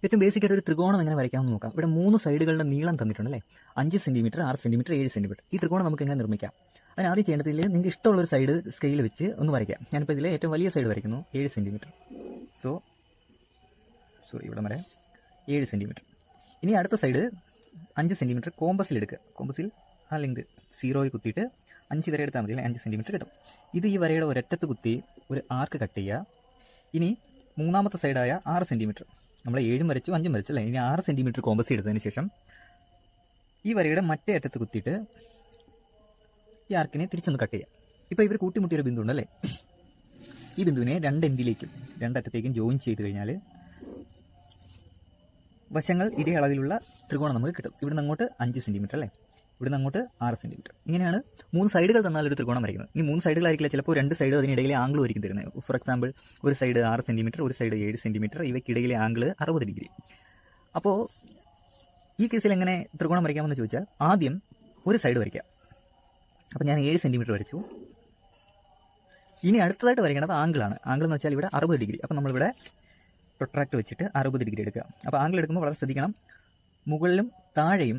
ഏറ്റവും ബേസിക് ആയിട്ട് ഒരു ത്രികോണം എങ്ങനെ വരയ്ക്കാമെന്ന് നോക്കാം. ഇവിടെ 3 സൈഡുകളുടെ നീളം തന്നിട്ടുണ്ടല്ലേ, 5 സെന്റിമീറ്റർ, 6 സെന്റിമീറ്റർ, 7 സെന്റിമീറ്റർ. ഈ ത്രികോണം നമുക്ക് എങ്ങനെ നിർമ്മിക്കാം? അതിന് ആദ്യം ചെയ്യേണ്ടതിൽ നിങ്ങൾക്ക് ഇഷ്ടമുള്ളൊരു സൈഡ് സ്കെയിൽ വെച്ച് ഒന്ന് വരയ്ക്കാം. ഞാനിപ്പോൾ ഇതിൽ ഏറ്റവും വലിയ സൈഡ് വരയ്ക്കുന്നു, 7 സെന്റിമീറ്റർ. ഇവിടെ വരെ 7 സെന്റിമീറ്റർ. ഇനി അടുത്ത സൈഡ് 5 സെന്റിമീറ്റർ കോമ്പസിൽ എടുക്കുക. കോമ്പസിൽ ആ ലെങ്ത് 0 കുത്തിയിട്ട് 5 വരെ എടുത്താൽ മതി, 5 സെന്റിമീറ്റർ കിട്ടും. ഇത് ഈ വരയുടെ ഒരറ്റത്ത് കുത്തി ഒരു ആർക്ക് കട്ട് ചെയ്യുക. ഇനി മൂന്നാമത്തെ സൈഡായ 6 സെന്റിമീറ്റർ, നമ്മൾ 7 വരച്ചു 5 വരച്ചു അല്ലേ. ഇനി 6 സെന്റിമീറ്റർ കോമ്പസ് എടുത്തതിന് ശേഷം ഈ വരയുടെ മറ്റേ അറ്റത്ത് കുത്തിയിട്ട് ഈ ആർക്കിനെ തിരിച്ചൊന്ന് കട്ട് ചെയ്യുക. ഇപ്പോൾ ഇവർ കൂട്ടിമുട്ടിയൊരു ബിന്ദു ഉണ്ടല്ലേ, ഈ ബിന്ദുവിനെ രണ്ടറ്റത്തേക്കും ജോയിൻ ചെയ്ത് കഴിഞ്ഞാൽ വശങ്ങൾ ഇതേ അളവിലുള്ള ത്രികോണം നമുക്ക് കിട്ടും. ഇവിടുന്ന് അങ്ങോട്ട് 5 സെന്റിമീറ്റർ അല്ലേ, ഇവിടുന്ന് അങ്ങോട്ട് 6 സെന്റിമീറ്റർ. ഇങ്ങനെയാണ് 3 സൈഡുകൾ തന്നാൽ ഒരു ത്രികോണം വരയ്ക്കുന്നത്. ഇനി 3 സൈഡുകളായിരിക്കില്ല, ചിലപ്പോൾ 2 സൈഡ് അതിനിടയിലെ ആംഗിൾ ആയിരിക്കും തരുന്നത്. ഫോർ എക്സാമ്പിൾ, ഒരു സൈഡ് 6 സെന്റിമീറ്റർ, ഒരു സൈഡ് 7 സെന്റിമീറ്റർ, ഇവയ്ക്കിടയിലെ ആംഗിൾ 60 ഡിഗ്രി. അപ്പോൾ ഈ കേസിൽ എങ്ങനെ ത്രികോണം വരയ്ക്കാമെന്ന് ചോദിച്ചാൽ ആദ്യം ഒരു സൈഡ് വരയ്ക്കാം. അപ്പോൾ ഞാൻ 7 സെന്റിമീറ്റർ വരച്ചു. ഇനി അടുത്തതായിട്ട് വരയ്ക്കേണ്ടത് ആംഗിളാണ്. ആംഗിൾ എന്ന് വെച്ചാൽ ഇവിടെ 60 ഡിഗ്രി. അപ്പോൾ നമ്മളിവിടെ പ്രൊട്രാക്ട് വെച്ചിട്ട് 60 ഡിഗ്രി എടുക്കുക. അപ്പോൾ ആംഗിൾ എടുക്കുമ്പോൾ വളരെ ശ്രദ്ധിക്കണം, മുകളിലും താഴെയും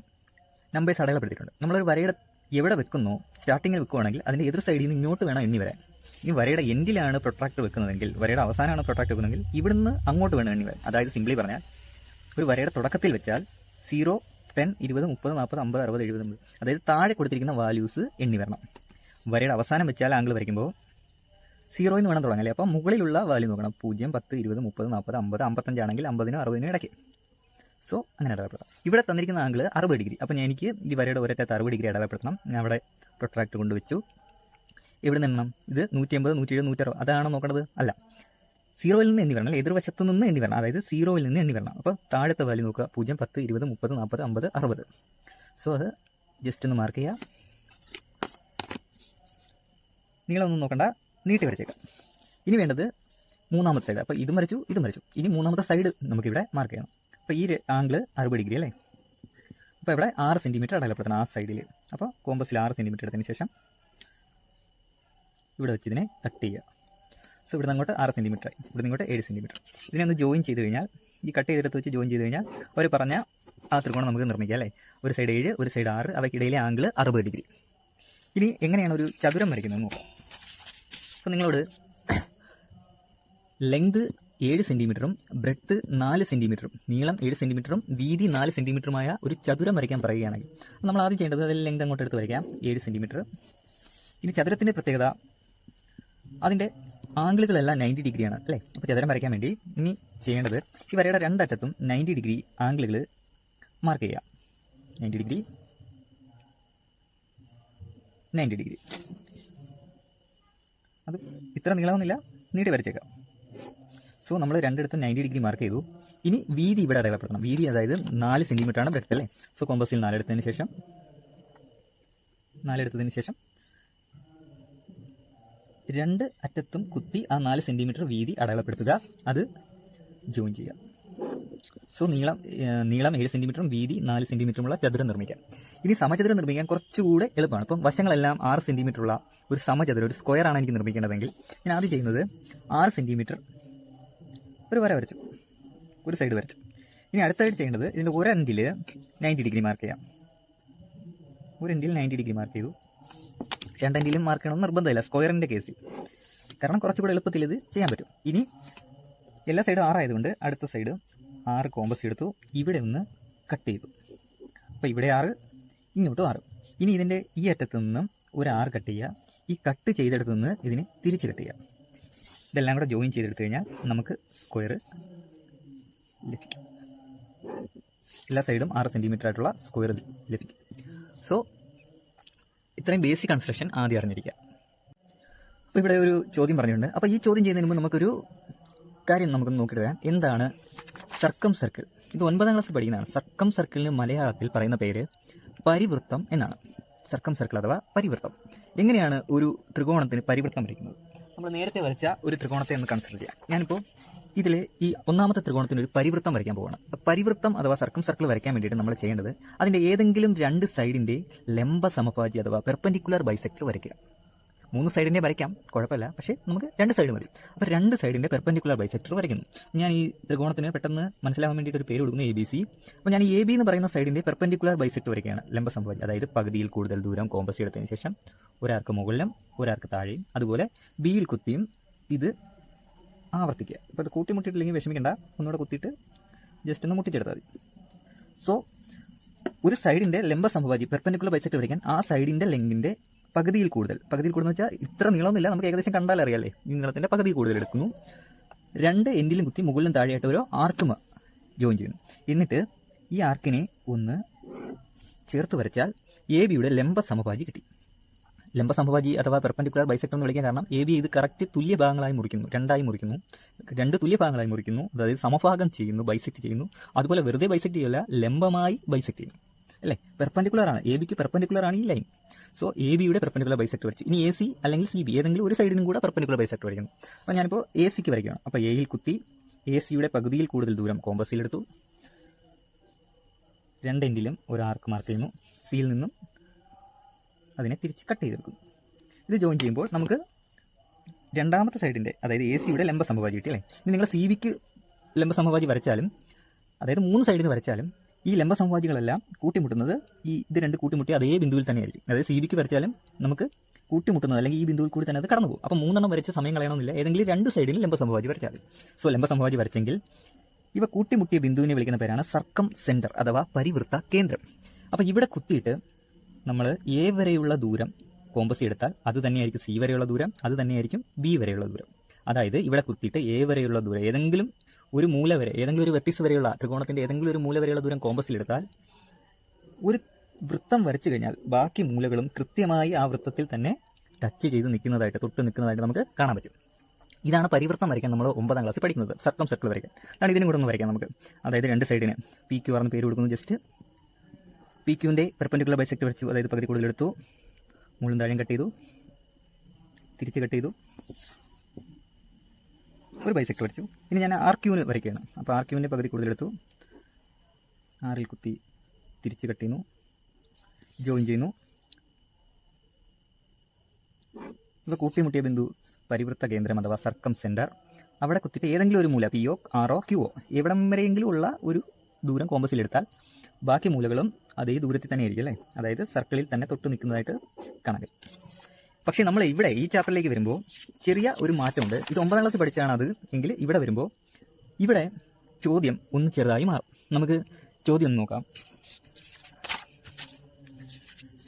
നമ്പേഴ്സ് അടയാളപ്പെടുത്തിയിട്ടുണ്ട്. നമ്മളൊരു വരയുടെ എവിടെ വെക്കുന്നോ, സ്റ്റാർട്ടിങ്ങിൽ വെക്കുകയാണെങ്കിൽ അതിൻ്റെ എതിർ സൈഡിൽ നിന്ന് ഇങ്ങോട്ട് വേണം എണ്ണി വരാൻ. ഈ വരയുടെ എൻഡിലാണ് പ്രൊട്രാക്ട് വെക്കുന്നതെങ്കിൽ, വരയുടെ അവസാനമാണ് പ്രൊട്രാക്ട് വെക്കുന്നതെങ്കിൽ ഇവിടുന്ന് അങ്ങോട്ട് വേണം എണ്ണി വരാൻ. അതായത് സിംപ്ലി പറഞ്ഞാൽ, ഒരു വരയുടെ തുടക്കത്തിൽ വെച്ചാൽ 0, 10, 20, 30, 40, 50, 60, 70, അതായത് താഴെ കൊടുത്തിരിക്കുന്ന വാല്യൂസ് എണ്ണി വരണം. വരയുടെ അവസാനം വെച്ചാൽ ആംഗിൾ വരയ്ക്കുമ്പോൾ 0 എന്ന് വേണം തുടങ്ങാൻ. അപ്പോൾ മുകളിലുള്ള വാല്യൂ നോക്കണം. 0, 10, 20, 30, 40, 50, 55 ആണെങ്കിൽ 50-നും 60-നും ഇടയ്ക്ക്. സോ അങ്ങനെ അടയാളപ്പെടുത്താം. ഇവിടെ തന്നിരിക്കുന്ന ആംഗിൾ 60 ഡിഗ്രി. അപ്പോൾ എനിക്ക് ഈ വരയുടെ ഒരറ്റത്ത് 60 ഡിഗ്രി അടയാളപ്പെടുത്തണം. ഞാൻ അവിടെ പ്രൊട്രാക്ട് കൊണ്ടുവച്ചു. ഇവിടെ നിന്നും ഇത് 180, 170, 160 അതാണോ നോക്കേണ്ടത്? അല്ല, 0-ൽ നിന്ന് എണ്ണി വരണം, അല്ലെ എതിർവശത്ത് നിന്ന് എണ്ണി വരണം. അതായത് 0-ൽ നിന്ന് എണ്ണി വരണം. അപ്പോൾ താഴത്തെ വാല്യൂ നോക്കുക, 0, 10, 20, 30, 40, 50, 60. സോ അത് ജസ്റ്റ് ഒന്ന് മാർക്ക് ചെയ്യുക. നീളമൊന്നും നോക്കണ്ട, നീട്ടി വരച്ചേക്കാം. ഇനി വേണ്ടത് മൂന്നാമത്തെ സൈഡ്. അപ്പോൾ ഇതും വരച്ചു, ഇതും വരച്ചു. ഇനി മൂന്നാമത്തെ സൈഡ് നമുക്കിവിടെ മാർക്ക് ചെയ്യണം. അപ്പോൾ ഈ ആംഗിൾ 60 ഡിഗ്രി അല്ലേ. അപ്പോൾ ഇവിടെ 6 സെന്റിമീറ്റർ അടയാളപ്പെടുത്തണം ആ സൈഡിൽ. അപ്പോൾ കോമ്പസിൽ 6 സെന്റിമീറ്റർ എടുത്തതിന് ശേഷം ഇവിടെ വെച്ച് ഇതിനെ കട്ട് ചെയ്യുക. സോ ഇവിടെ നിന്ന് അങ്ങോട്ട് 6 സെന്റിമീറ്റർ ആയി, ഇവിടെ നിന്ന് ഇങ്ങോട്ട് 7 സെന്റിമീറ്റർ. ഇതിനെ ഒന്ന് ജോയിൻ ചെയ്ത് കഴിഞ്ഞാൽ, ഈ കട്ട് ചെയ്തെടുത്ത് വെച്ച് ജോയിൻ ചെയ്ത് കഴിഞ്ഞാൽ അവർ പറഞ്ഞ ആ ത്രികോണം നമുക്ക് നിർമ്മിക്കാം അല്ലേ. ഒരു സൈഡ് 7, ഒരു സൈഡ് 6, അവയ്ക്കിടയിലെ ആംഗിൾ 60 ഡിഗ്രി. ഇനി എങ്ങനെയാണ് ഒരു ചതുരം വരയ്ക്കുന്നത് നോക്കാം. അപ്പോൾ നിങ്ങളോട് ലെങ്ത് 7 സെന്റിമീറ്ററും ബ്രെഡ്ത്ത് 4 സെന്റിമീറ്ററും, നീളം 7 സെന്റിമീറ്ററും വീതി 4 സെന്റിമീറ്ററുമായ ഒരു ചതുരം വരയ്ക്കാൻ പറയുകയാണെങ്കിൽ നമ്മൾ ആദ്യം ചെയ്യേണ്ടത് അതിൽ ലെങ്ത് അങ്ങോട്ട് എടുത്ത് വരയ്ക്കാം, 7 സെന്റിമീറ്റർ. ഇനി ചതുരത്തിൻ്റെ പ്രത്യേകത, അതിൻ്റെ ആംഗിളുകളെല്ലാം 90 ഡിഗ്രിയാണ് അല്ലേ. അപ്പോൾ ചതുരം വരയ്ക്കാൻ വേണ്ടി ഇനി ചെയ്യേണ്ടത് ഈ വരയുടെ രണ്ടറ്റത്തും 90 ഡിഗ്രി ആംഗിളുകൾ മാർക്ക് ചെയ്യാം. 90 ഡിഗ്രി, 90 ഡിഗ്രി. അത് ഇത്ര നീളമൊന്നുമില്ല, നീട്ടി വരച്ചേക്കാം. സോ നമ്മൾ രണ്ടിടത്തും 90 ഡിഗ്രി മാർക്ക് ചെയ്തു. ഇനി വീതി ഇവിടെ അടയാളപ്പെടുത്തണം. വീതി അതായത് 4 സെന്റിമീറ്റർ ആണ് ബ്രെഡ്ത്ത് അല്ലേ. സോ കോമ്പസിൽ 4 എടുത്തതിന് ശേഷം രണ്ട് അറ്റത്തും കുത്തി ആ 4 സെന്റിമീറ്റർ വീതി അടയാളപ്പെടുത്തുക. അത് ജോയിൻ ചെയ്യുക. സോ നീളം 7 സെന്റിമീറ്ററും വീതി 4 സെന്റിമീറ്ററുമുള്ള ചതുരം നിർമ്മിക്കാം. ഇനി സമചതുരം നിർമ്മിക്കാൻ കുറച്ചുകൂടെ എളുപ്പമാണ്. അപ്പം വശങ്ങളെല്ലാം 6 സെന്റിമീറ്റർ ഉള്ള ഒരു സമചതുരം, ഒരു സ്ക്വയർ ആണ് എനിക്ക് നിർമ്മിക്കേണ്ടതെങ്കിൽ ഞാൻ ആദ്യം ചെയ്യുന്നത് 6 സെന്റിമീറ്റർ ഒരു വര വരച്ചു, ഒരു സൈഡ് വരച്ചു. ഇനി അടുത്തായിട്ട് ചെയ്യേണ്ടത് ഇതിൻ്റെ ഒരു എൻഡിൽ 90 ഡിഗ്രി മാർക്ക് ചെയ്യാം. ഒരു എൻഡിൽ 90 ഡിഗ്രി മാർക്ക് ചെയ്തു. രണ്ടെൻഡിലും മാർക്ക് ചെയ്യണമെന്ന് നിർബന്ധമില്ല സ്ക്വയറിൻ്റെ കേസിൽ, കാരണം കുറച്ചുകൂടെ എളുപ്പത്തിൽ ഇത് ചെയ്യാൻ പറ്റും. ഇനി എല്ലാ സൈഡും 6 ആയതുകൊണ്ട് അടുത്ത സൈഡ് 6 കോമ്പസ് എടുത്തു, ഇവിടെ ഒന്ന് കട്ട് ചെയ്തു. അപ്പോൾ ഇവിടെ 6, ഇങ്ങോട്ടും 6. ഇനി ഇതിൻ്റെ ഈ അറ്റത്തു നിന്നും ഒരു 6 കട്ട് ചെയ്യുക. ഈ കട്ട് ചെയ്തെടുത്തു നിന്ന് ഇതിനെ തിരിച്ച് കട്ട് ചെയ്യുക. ഇതെല്ലാം കൂടെ ജോയിൻ ചെയ്തെടുത്തു കഴിഞ്ഞാൽ നമുക്ക് സ്ക്വയർ ലഭിക്കും. എല്ലാ സൈഡും 6 സെൻറ്റിമീറ്റർ ആയിട്ടുള്ള സ്ക്വയർ ലഭിക്കും. സോ ഇത്രയും ബേസിക് കൺസ്ട്രക്ഷൻ ആദ്യം അറിഞ്ഞിരിക്കുക. അപ്പോൾ ഇവിടെ ഒരു ചോദ്യം പറഞ്ഞിട്ടുണ്ട്. അപ്പോൾ ഈ ചോദ്യം ചെയ്യുന്നതിന് മുമ്പ് നമുക്കൊരു കാര്യം നമുക്കൊന്ന് നോക്കിയിട്ട് വരാം. എന്താണ് സർക്കം സർക്കിൾ? ഇത് 9ാം ക്ലാസ് പഠിക്കുന്നതാണ്. സർക്കം സർക്കിളിന് മലയാളത്തിൽ പറയുന്ന പേര് പരിവൃത്തം എന്നാണ്. സർക്കം സർക്കിൾ അഥവാ പരിവൃത്തം. എങ്ങനെയാണ് ഒരു ത്രികോണത്തിന് പരിവൃത്തം വരയ്ക്കുന്നത്? നമ്മൾ നേരത്തെ വരച്ച ഒരു ത്രികോണത്തെ ഒന്ന് കൺസിഡർ ചെയ്യാം. ഞാനിപ്പോൾ ഇതിൽ ഈ ഒന്നാമത്തെ ത്രികോണത്തിന് ഒരു പരിവൃത്തം വരയ്ക്കാൻ പോവുകയാണ്. പരിവൃത്തം അഥവാ സർക്കം സർക്കിൾ വരയ്ക്കാൻ വേണ്ടിയിട്ട് നമ്മൾ ചെയ്യേണ്ടത് അതിൻ്റെ ഏതെങ്കിലും 2 സൈഡിൻ്റെ ലംബ സമഭാജി അഥവാ പെർപെൻഡിക്കുലർ ബൈസെക്ടർ വരയ്ക്കുക. 3 സൈഡിൻ്റെ വരയ്ക്കാം, കുഴപ്പമില്ല. പക്ഷേ നമുക്ക് 2 സൈഡ് മതി. അപ്പോൾ 2 സൈഡിൻ്റെ പെർപെൻഡിക്കുലർ ബൈസെക്ടർ വരയ്ക്കുന്നു. ഞാൻ ഈ ത്രികോണത്തിന് പെട്ടെന്ന് മനസ്സിലാവാൻ വേണ്ടിയിട്ട് ഒരു പേര് കൊടുക്കുന്നു, ABC. അപ്പോൾ ഞാൻ ഈ AB എന്ന് പറയുന്ന സൈഡിൻ്റെ പെർപെൻഡിക്കുലർ ബൈസെക്ടർ വരയ്ക്കുകയാണ്, ലംബ സമഭുജം. അതായത് പകുതിയിൽ കൂടുതൽ ദൂരം കോമ്പസ് എടുത്തതിന് ശേഷം ഒരാൾക്ക് മുകളിലും ഒരാൾക്ക് താഴെയും, അതുപോലെ ബിയിൽ കുത്തിയും ഇത് ആവർത്തിക്കുക. അപ്പോൾ അത് കൂട്ടിമുട്ടിയിട്ടില്ലെങ്കിൽ വിഷമിക്കേണ്ട, ഒന്നുകൂടെ കുത്തിയിട്ട് ജസ്റ്റ് ഒന്ന് മുട്ടിച്ചെടുത്താൽ മതി. സോ ഒരു സൈഡിൻ്റെ ലംബ സമഭുജി പെർപെൻഡിക്കുലർ ബൈസെക്ടർ വരയ്ക്കാൻ ആ സൈഡിൻ്റെ ലെങ്കിൻ്റെ പകുതിയിൽ കൂടുതൽ എന്ന് വെച്ചാൽ ഇത്ര നീളമൊന്നുമില്ല, നമുക്ക് ഏകദേശം കണ്ടാൽ അറിയാലേ, ഈ നീളത്തിൻ്റെ പകുതി കൂടുതൽ എടുക്കുന്നു. 2 എൻഡിലും കുത്തി മുകളിലും താഴെയായിട്ട് ഓരോ ആർക്കും ജോയിൻ ചെയ്യുന്നു. എന്നിട്ട് ഈ ആർക്കിനെ ഒന്ന് ചേർത്ത് വരച്ചാൽ AB ലംബ സമഭുജി കിട്ടി. ലംബ സമഭുജി അഥവാ പെർപെൻഡിക്കുലർ ബൈസെക്ടർ എന്ന് വിളിക്കാൻ കാരണം AB ഇത് കറക്റ്റ് തുല്യ ഭാഗങ്ങളായി മുറിക്കുന്നു, 2 തുല്യ ഭാഗങ്ങളായി മുറിക്കുന്നു. അതായത് സമഭാഗം ചെയ്യുന്നു, ബൈസെക്ട് ചെയ്യുന്നു. അതുപോലെ വെറുതെ ബൈസെക്ട് ചെയ്യില്ല, ലംബമായി ബൈസെക്ട് ചെയ്യുന്നു. അല്ലേ, പെർപെൻഡിക്കുലർ ആണ്, ABക്ക് പെർപെൻഡിക്കുലർ ആണ് ഈ ലൈൻ. സോ ABയുടെ പെർപെൻഡിക്കുലർ ബൈസെക്ടർ വരച്ചു. ഇനി AC അല്ലെങ്കിൽ CB ഏതെങ്കിലും ഒരു സൈഡിനും കൂടെ പെർപെൻഡിക്കുലർ ബൈസെക്ടർ വരയ്ക്കുന്നു. അപ്പോൾ ഞാനിപ്പോൾ ACക്ക് വരയ്ക്കുകയാണ്. അപ്പോൾ Aയിൽ കുത്തി ACയുടെ പകുതിയിൽ കൂടുതൽ ദൂരം കോമ്പസിലെടുത്തു. 2 എൻഡിലും ഒരു ആർക്ക് മാർക്ക് ചെയ്യുന്നു. സിയിൽ നിന്നും അതിനെ തിരിച്ച് കട്ട് ചെയ്തെടുക്കുന്നു. ഇത് ജോയിൻ ചെയ്യുമ്പോൾ നമുക്ക് രണ്ടാമത്തെ സൈഡിൻ്റെ, അതായത് ACയുടെ ലംബ സമഭുജി കിട്ടി. അല്ലേ, ഇനി നിങ്ങൾ CBക്ക് ലംബ സമഭുജി വരച്ചാലും, അതായത് 3 സൈഡിന് വരച്ചാലും ഈ ലംബ സമഭുജികളെല്ലാം കൂട്ടിമുട്ടുന്നത് ഇത് 2 കൂട്ടിമുട്ടി അതേ ബിന്ദുവിൽ തന്നെ ആയിരിക്കും. അതായത് CBക്ക് വരച്ചാലും നമുക്ക് കൂട്ടിമുട്ടുന്നത് അല്ലെങ്കിൽ ഈ ബിന്ദുവിൽ കൂടി തന്നെ അത് കടന്നു പോകും. അപ്പോൾ 3 എണ്ണം വരച്ച് സമയം കളയണമെന്നില്ല, ഏതെങ്കിലും 2 സൈഡിൽ ലംബ സമഭുജി വരച്ചാൽ. സോ ലംബ സമഭുജി വരച്ചെങ്കിൽ ഇവ കൂട്ടിമുട്ടിയ ബിന്ദുവിനെ വിളിക്കുന്ന പേരാണ് സർക്കം സെൻറ്റർ അഥവാ പരിവൃത്ത കേന്ദ്രം. അപ്പോൾ ഇവിടെ കുത്തിയിട്ട് നമ്മൾ A വരെയുള്ള ദൂരം കോമ്പസ് എടുത്താൽ അത് തന്നെയായിരിക്കും C വരെയുള്ള ദൂരം, അത് തന്നെയായിരിക്കും B വരെയുള്ള ദൂരം. അതായത് ഇവിടെ കുത്തിയിട്ട് A വരെയുള്ള ദൂരം ഏതെങ്കിലും ഒരു മൂല വരെ, ഏതെങ്കിലും ഒരു വെർട്ടിക്സ് വരെയുള്ള ത്രികോണത്തിൻ്റെ ഏതെങ്കിലും ഒരു മൂല വരെയുള്ള ദൂരം കോമ്പസിലെടുത്താൽ ഒരു വൃത്തം വരച്ചു കഴിഞ്ഞാൽ ബാക്കി മൂലകളും കൃത്യമായി ആ വൃത്തത്തിൽ തന്നെ ടച്ച് ചെയ്ത് നിൽക്കുന്നതായിട്ട്, തൊട്ട് നിൽക്കുന്നതായിട്ട് നമുക്ക് കാണാൻ പറ്റും. ഇതാണ് പരിവൃത്തം വരയ്ക്കാൻ നമ്മൾ 9ാം ക്ലാസ്സിൽ പഠിക്കുന്നത്, സർക്കം സർക്കിൾ വരയ്ക്കാൻ. അതാണ് ഇതിനും കൂടെ ഒന്ന് വരയ്ക്കാം നമുക്ക്. അതായത് 2 സൈഡിന് PQ പറഞ്ഞ പേര് കൊടുക്കുന്നു. ജസ്റ്റ് PQൻ്റെ പെർപെൻഡിക്കുലർ ബൈസെക്ടർ വരച്ചു, അതായത് പകുതി കൂടുതലെടുത്തു, മുകളിലും താഴെയും കട്ട് ചെയ്തു, തിരിച്ച് കട്ട് ചെയ്തു, ഒരു ബൈസെക്ടർ വരച്ചു. ഇനി ഞാൻ RQന് വരയ്ക്കുകയാണ്. അപ്പോൾ RQൻ്റെ പകുതി കൂടുതലെടുത്തു, ആറിൽ കുത്തി തിരിച്ച് കട്ട് ചെയ്യുന്നു, ജോയിൻ ചെയ്യുന്നു. ഇവ കൂട്ടിമുട്ടിയ ബിന്ദു പരിവൃത്ത കേന്ദ്രം അഥവാ സർക്കം സെൻറ്റർ. അവിടെ കുത്തിയിട്ട് ഏതെങ്കിലും ഒരു മൂല PO RO QO എവിടം വരെയെങ്കിലും ഉള്ള ഒരു ദൂരം കോമ്പസിലെടുത്താൽ ബാക്കി മൂലകളും അതേ ദൂരത്തിൽ തന്നെ ആയിരിക്കും. അല്ലേ, അതായത് സർക്കിളിൽ തന്നെ തൊട്ട് നിൽക്കുന്നതായിട്ട് കാണാൻ കഴിയും. പക്ഷേ നമ്മൾ ഇവിടെ ഈ ചാപ്റ്ററിലേക്ക് വരുമ്പോൾ ചെറിയ ഒരു മാറ്റമുണ്ട്. ഇത് 9ാം ക്ലാസ് പഠിച്ചാണ് അത് എങ്കിൽ ഇവിടെ വരുമ്പോൾ ഇവിടെ ചോദ്യം ഒന്ന് ചെറുതായി മാറും. നമുക്ക് ചോദ്യം ഒന്ന് നോക്കാം.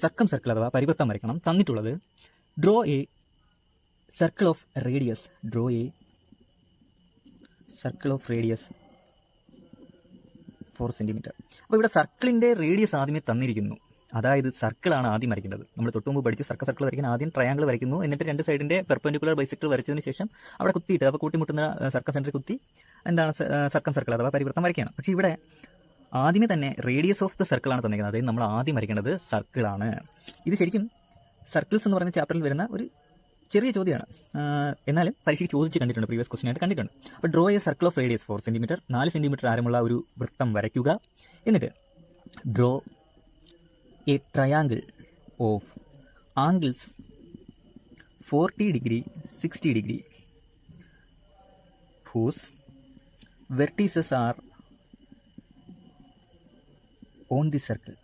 സർക്കം സർക്കിൾ അഥവാ പരിവൃത്തം വരയ്ക്കണം. തന്നിട്ടുള്ളത് draw a circle of radius, draw a circle of radius 4 centimetre. അപ്പോൾ ഇവിടെ സർക്കിളിൻ്റെ റേഡിയസ് ആദ്യമേ തന്നിരിക്കുന്നു. അതായത് സർക്കിളാണ് ആദ്യം വരയ്ക്കേണ്ടത്. നമ്മൾ തൊട്ട് മുമ്പ് പഠിച്ച് സർക്കിൾ വരയ്ക്കാൻ ആദ്യം ട്രയാങ്കിൾ വരയ്ക്കുന്നു. എന്നിട്ട് 2 സൈഡിൻ്റെ പെർപെൻഡിക്കുലർ ബൈസെക്ടർ വരച്ചതിന് ശേഷം അവിടെ കുത്തിയിട്ട്, അപ്പോൾ കൂട്ടിമുട്ടുന്ന സർക്കം സെൻറ്ററിൽ കുത്തി എന്താണ് സർക്കം സർക്കിൾ അഥവാ പരിവൃത്തം വരയ്ക്കുകയാണ്. പക്ഷേ ഇവിടെ ആദ്യമേ തന്നെ റേഡിയസ് ഓഫ് ദ സർക്കിളാണ് തന്നിരിക്കുന്നത്. അതായത് നമ്മൾ ആദ്യം വരയ്ക്കേണ്ടത് സർക്കിളാണ്. ഇത് ശരിക്കും സർക്കിൾസ് എന്ന് പറയുന്ന ചാപ്റ്ററിൽ വരുന്ന ഒരു ചെറിയ ചോദ്യമാണ്. എന്നാലും പരീക്ഷയ്ക്ക് ചോദിച്ച് കണ്ടിട്ടുണ്ട്, പ്രീവിയസ് ക്വസ്റ്റ്യൻ ആയിട്ട് കണ്ടിട്ടുണ്ട്. അപ്പോൾ draw a circle of radius 4 centimetre, 4 centimetre ആരമുള്ള ഒരു വൃത്തം വരയ്ക്കുക. എന്നിട്ട് draw a triangle of angles 40 degree 60 degree whose vertices are on the circle.